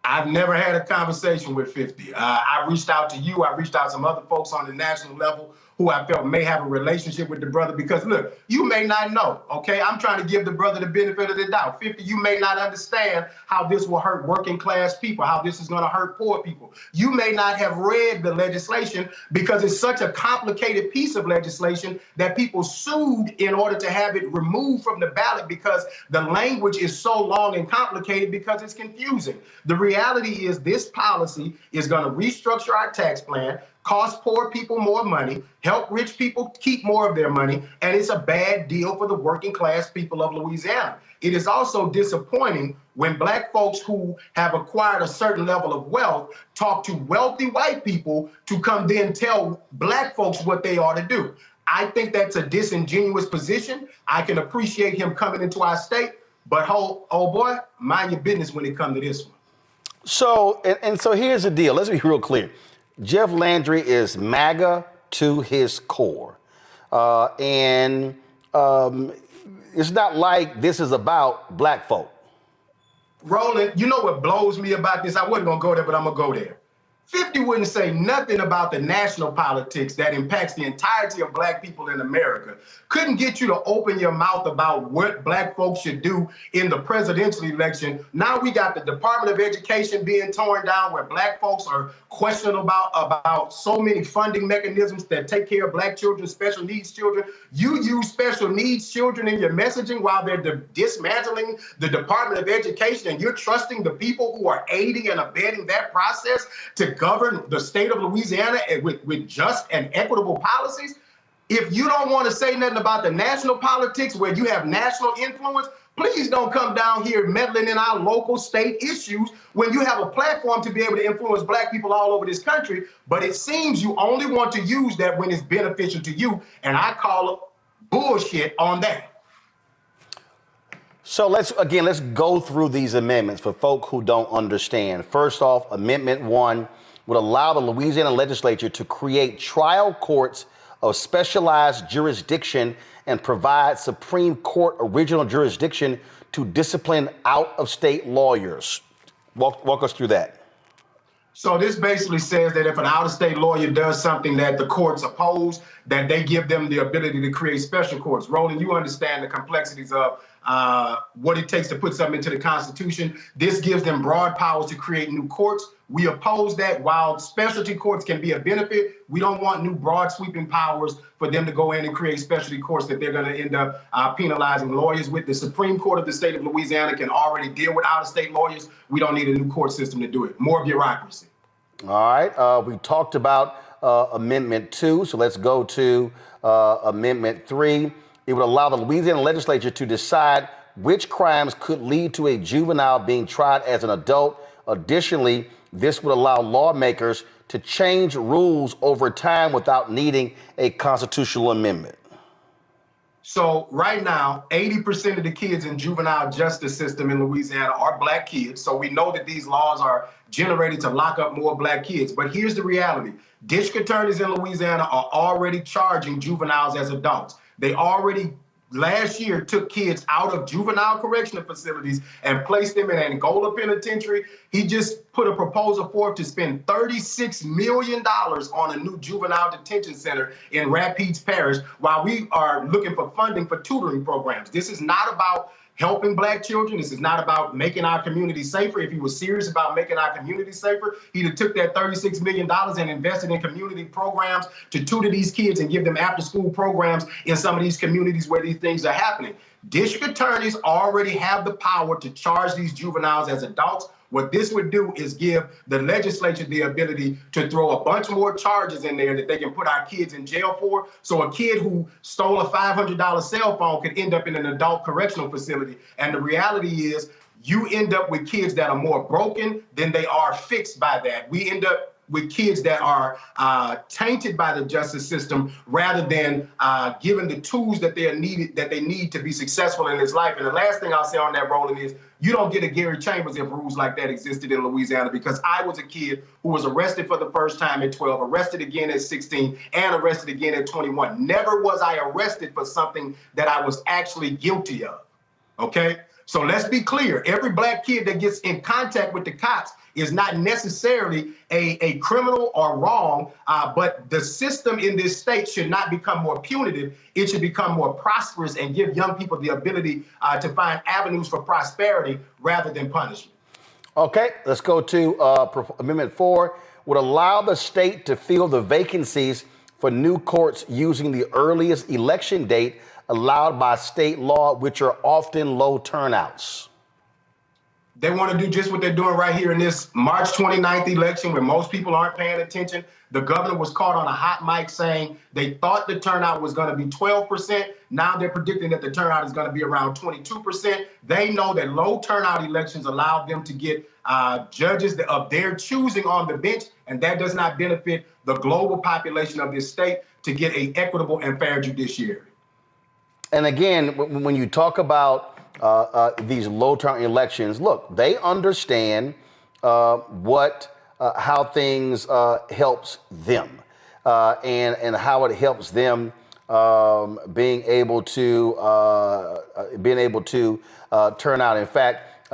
I've never had a conversation with 50. I reached out to you. I reached out to some other folks on the national level who I felt may have a relationship with the brother, because look, you may not know, okay? I'm trying to give the brother the benefit of the doubt. 50, you may not understand how this will hurt working class people, how this is gonna hurt poor people. You may not have read the legislation because it's such a complicated piece of legislation that people sued in order to have it removed from the ballot because the language is so long and complicated because it's confusing. The reality is this policy is gonna restructure our tax plan, cost poor people more money, help rich people keep more of their money, and it's a bad deal for the working class people of Louisiana. It is also disappointing when black folks who have acquired a certain level of wealth talk to wealthy white people to come then tell black folks what they ought to do. I think that's a disingenuous position. I can appreciate him coming into our state, but oh boy, mind your business when it comes to this one. So, and so here's the deal. Let's be real clear. Jeff Landry is MAGA to his core. And it's not like this is about black folk. Roland, you know what blows me about this? I wasn't going to go there, but I'm going to go there. 50 wouldn't say nothing about the national politics that impacts the entirety of black people in America. Couldn't get you to open your mouth about what black folks should do in the presidential election. Now we got the Department of Education being torn down, where black folks are questioning about so many funding mechanisms that take care of black children, special needs children. You use special needs children in your messaging while they're dismantling the Department of Education, and you're trusting the people who are aiding and abetting that process to govern the state of Louisiana with just and equitable policies. If you don't want to say nothing about the national politics where you have national influence, Please don't come down here meddling in our local state issues when you have a platform to be able to influence black people all over this country. But it seems you only want to use that when it's beneficial to you. And I call bullshit on that. So let's go through these amendments for folk who don't understand. First off, Amendment 1 would allow the Louisiana legislature to create trial courts of specialized jurisdiction and provide Supreme Court original jurisdiction to discipline out-of-state lawyers. Walk us through that. So this basically says that if an out-of-state lawyer does something that the courts oppose, that they give them the ability to create special courts. Roland, you understand the complexities of what it takes to put something into the Constitution. This gives them broad powers to create new courts. We oppose that. While specialty courts can be a benefit, we don't want new broad sweeping powers for them to go in and create specialty courts that they're going to end up penalizing lawyers with. The Supreme Court of the state of Louisiana can already deal with out-of-state lawyers. We don't need a new court system to do it. More bureaucracy. All right. We talked about Amendment 2, so let's go to Amendment 3. It would allow the Louisiana legislature to decide which crimes could lead to a juvenile being tried as an adult. Additionally, this would allow lawmakers to change rules over time without needing a constitutional amendment. So right now, 80% of the kids in juvenile justice system in Louisiana are black kids. So we know that these laws are generated to lock up more black kids. But here's the reality. District attorneys in Louisiana are already charging juveniles as adults. They already last year took kids out of juvenile correctional facilities and placed them in Angola Penitentiary. He just put a proposal forth to spend $36 million on a new juvenile detention center in Rapides Parish while we are looking for funding for tutoring programs. This is not about helping black children. This is not about making our community safer. If he was serious about making our community safer, he'd have took that $36 million and invested in community programs to tutor these kids and give them after-school programs in some of these communities where these things are happening. District attorneys already have the power to charge these juveniles as adults. What this would do is give the legislature the ability to throw a bunch more charges in there that they can put our kids in jail for. So a kid who stole a $500 cell phone could end up in an adult correctional facility. And the reality is you end up with kids that are more broken than they are fixed by that. We end up with kids that are tainted by the justice system rather than given the tools that they need to be successful in this life. And the last thing I'll say on that, Roland, is you don't get a Gary Chambers if rules like that existed in Louisiana, because I was a kid who was arrested for the first time at 12, arrested again at 16, and arrested again at 21. Never was I arrested for something that I was actually guilty of, okay? So let's be clear. Every black kid that gets in contact with the cops is not necessarily a criminal or wrong, but the system in this state should not become more punitive. It should become more prosperous and give young people the ability to find avenues for prosperity rather than punishment. Okay, let's go to Amendment 4. Would allow the state to fill the vacancies for new courts using the earliest election date allowed by state law, which are often low turnouts. They want to do just what they're doing right here in this March 29th election where most people aren't paying attention. The governor was caught on a hot mic saying they thought the turnout was going to be 12%. Now they're predicting that the turnout is going to be around 22%. They know that low turnout elections allow them to get judges of their choosing on the bench, and that does not benefit the global population of this state to get an equitable and fair judiciary. And again, when you talk about these low turnout elections, look, they understand how things helps them and how it helps them being able to turn out. In fact,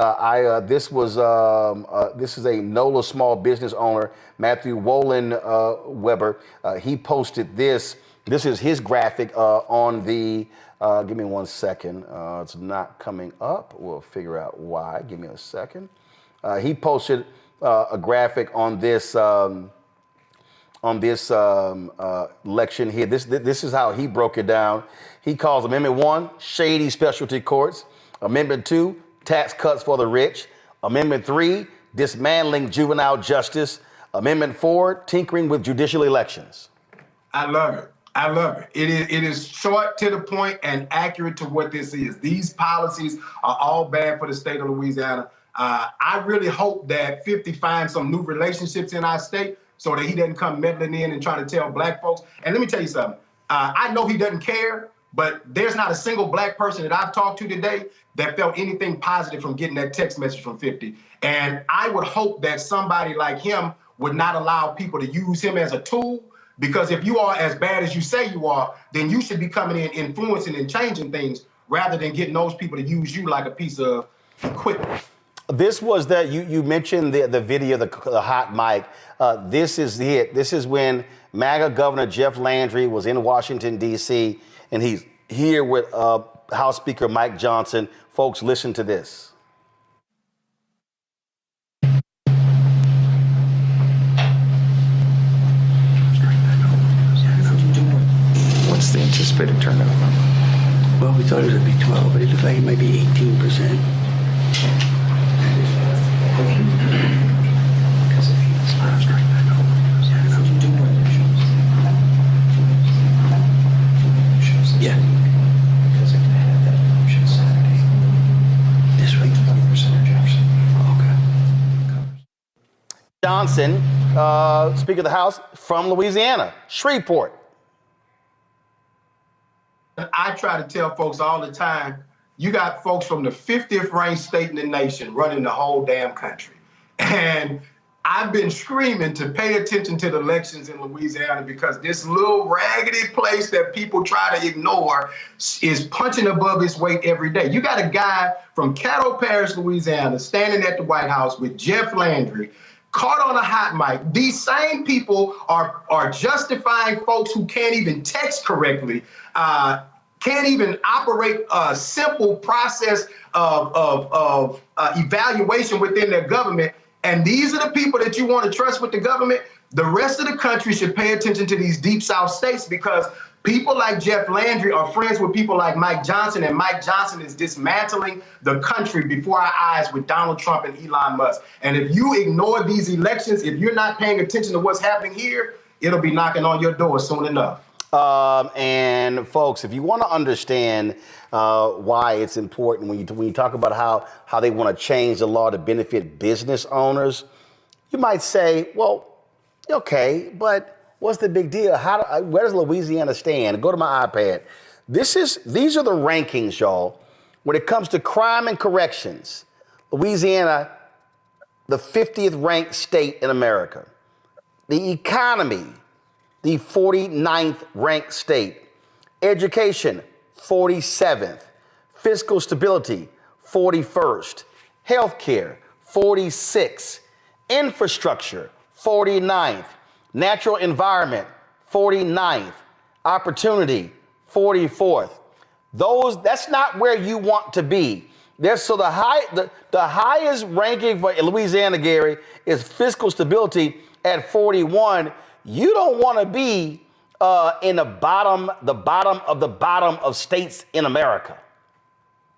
this is a NOLA small business owner, Matthew Roland Weber. He posted this. This is his graphic on the. Give me 1 second. It's not coming up. We'll figure out why. Give me a second. He posted a graphic on this election here. This is how he broke it down. He calls Amendment 1 shady specialty courts. Amendment 2 tax cuts for the rich. Amendment 3 dismantling juvenile justice. Amendment 4 tinkering with judicial elections. I love it. I love it. It is short, to the point, and accurate to what this is. These policies are all bad for the state of Louisiana. I really hope that 50 finds some new relationships in our state so that he doesn't come meddling in and trying to tell black folks. And let me tell you something. I know he doesn't care, but there's not a single black person that I've talked to today that felt anything positive from getting that text message from 50. And I would hope that somebody like him would not allow people to use him as a tool. Because if you are as bad as you say you are, then you should be coming in, influencing and changing things rather than getting those people to use you like a piece of equipment. This was that you mentioned the video, the hot mic. This is it. This is when MAGA Governor Jeff Landry was in Washington, D.C., and he's here with House Speaker Mike Johnson. Folks, listen to this. What's the anticipated turnout? Well, we thought it would be 12, but it looks like it might be 18%. Yeah. Because if they had that option Saturday, this week 20% of Jefferson. Okay. Johnson, Speaker of the House from Louisiana, Shreveport. I try to tell folks all the time, you got folks from the 50th ranked state in the nation running the whole damn country. And I've been screaming to pay attention to the elections in Louisiana because this little raggedy place that people try to ignore is punching above its weight every day. You got a guy from Caddo Parish, Louisiana, standing at the White House with Jeff Landry, caught on a hot mic. These same people are justifying folks who can't even text correctly, can't even operate a simple process of evaluation within their government. And these are the people that you want to trust with the government. The rest of the country should pay attention to these deep South states because people like Jeff Landry are friends with people like Mike Johnson, and Mike Johnson is dismantling the country before our eyes with Donald Trump and Elon Musk. And if you ignore these elections, if you're not paying attention to what's happening here, it'll be knocking on your door soon enough. And folks, if you want to understand why it's important when you talk about how they want to change the law to benefit business owners, you might say, well, okay, but what's the big deal? Where does Louisiana stand? Go to my iPad. These are the rankings, y'all. When it comes to crime and corrections, Louisiana, the 50th ranked state in America. The economy, the 49th ranked state. Education, 47th. Fiscal stability, 41st. Healthcare, 46th. Infrastructure, 49th. Natural environment, 49th. Opportunity, 44th. That's not where you want to be. So the highest ranking for Louisiana, Gary, is fiscal stability at 41. You don't want to be in the bottom of the bottom of states in America.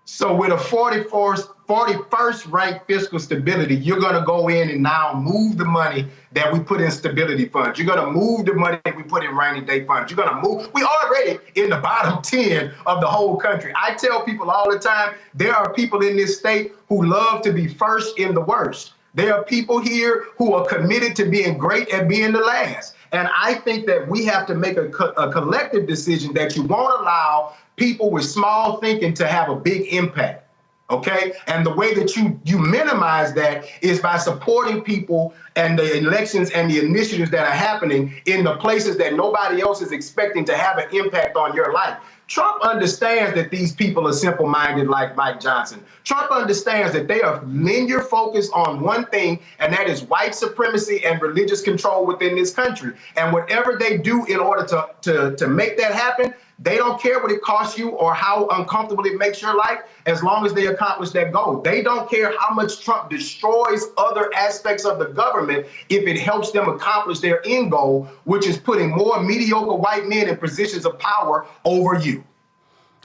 So with a 41st ranked fiscal stability, you're going to go in and now move the money that we put in stability funds. You're going to move the money that we put in rainy day funds. You're going to move. We already in the bottom 10 of the whole country. I tell people all the time, there are people in this state who love to be first in the worst. There are people here who are committed to being great at being the last. And I think that we have to make a collective decision that you won't allow people with small thinking to have a big impact, okay? And the way that you minimize that is by supporting people and the elections and the initiatives that are happening in the places that nobody else is expecting to have an impact on your life. Trump understands that these people are simple-minded like Mike Johnson. Trump understands that they are linear focused on one thing, and that is white supremacy and religious control within this country. And whatever they do in order to make that happen, they don't care what it costs you or how uncomfortable it makes your life, as long as they accomplish that goal. They don't care how much Trump destroys other aspects of the government if it helps them accomplish their end goal, which is putting more mediocre white men in positions of power over you.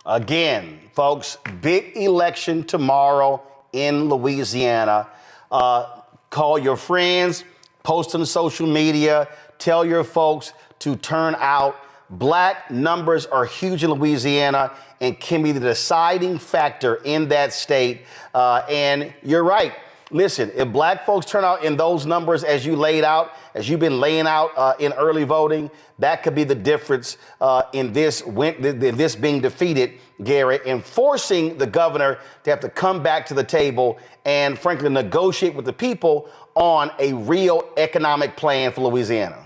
Again, folks, big election tomorrow in Louisiana. Call your friends, post on social media, tell your folks to turn out. Black numbers are huge in Louisiana and can be the deciding factor in that state. And you're right. Listen, if black folks turn out in those numbers as you laid out, as you've been laying out in early voting, that could be the difference in this being defeated, Gary, and forcing the governor to have to come back to the table and frankly negotiate with the people on a real economic plan for Louisiana.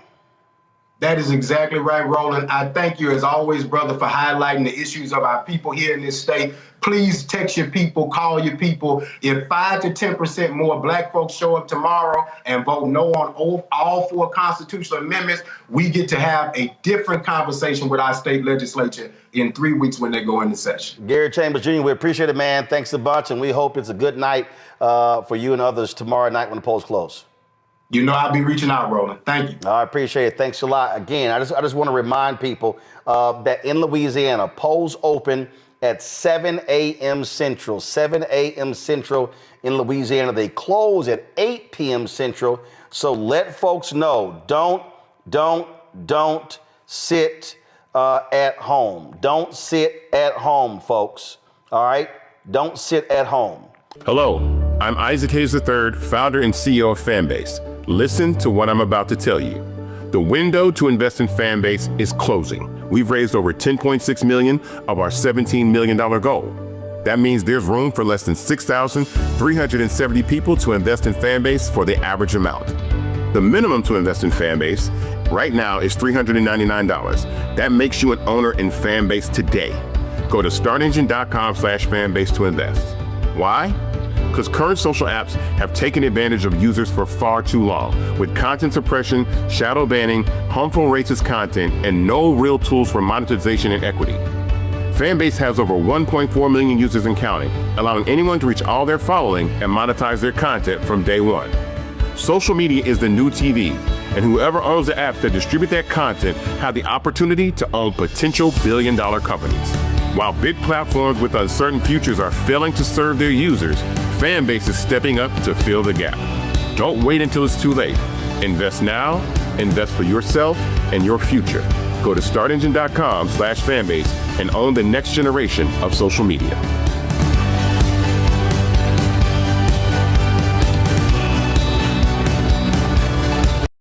That is exactly right, Roland. I thank you, as always, brother, for highlighting the issues of our people here in this state. Please text your people, call your people. If 5 to 10% more black folks show up tomorrow and vote no on all 4 constitutional amendments, we get to have a different conversation with our state legislature in 3 weeks when they go into session. Gary Chambers Jr., we appreciate it, man. Thanks a bunch, and we hope it's a good night for you and others tomorrow night when the polls close. You know I'll be reaching out, Roland. Thank you. I appreciate it. Thanks a lot. Again, I just want to remind people that in Louisiana, polls open at 7 a.m. Central. 7 a.m. Central in Louisiana. They close at 8 p.m. Central. So let folks know, don't sit at home. Don't sit at home, folks. All right? Don't sit at home. Hello, I'm Isaac Hayes III, founder and CEO of Fanbase. Listen to what I'm about to tell you. The window to invest in Fanbase is closing. We've raised over $10.6 million of our $17 million goal. That means there's room for less than 6,370 people to invest in Fanbase for the average amount. The minimum to invest in Fanbase right now is $399. That makes you an owner in Fanbase today. Go to startengine.com/fanbase to invest. Why? Because current social apps have taken advantage of users for far too long, with content suppression, shadow banning, harmful racist content, and no real tools for monetization and equity. Fanbase has over 1.4 million users and counting, allowing anyone to reach all their following and monetize their content from day one. Social media is the new TV, and whoever owns the apps that distribute that content have the opportunity to own potential billion-dollar companies. While big platforms with uncertain futures are failing to serve their users, Fanbase is stepping up to fill the gap. Don't wait until it's too late. Invest now, invest for yourself and your future. Go to startengine.com/fanbase and own the next generation of social media.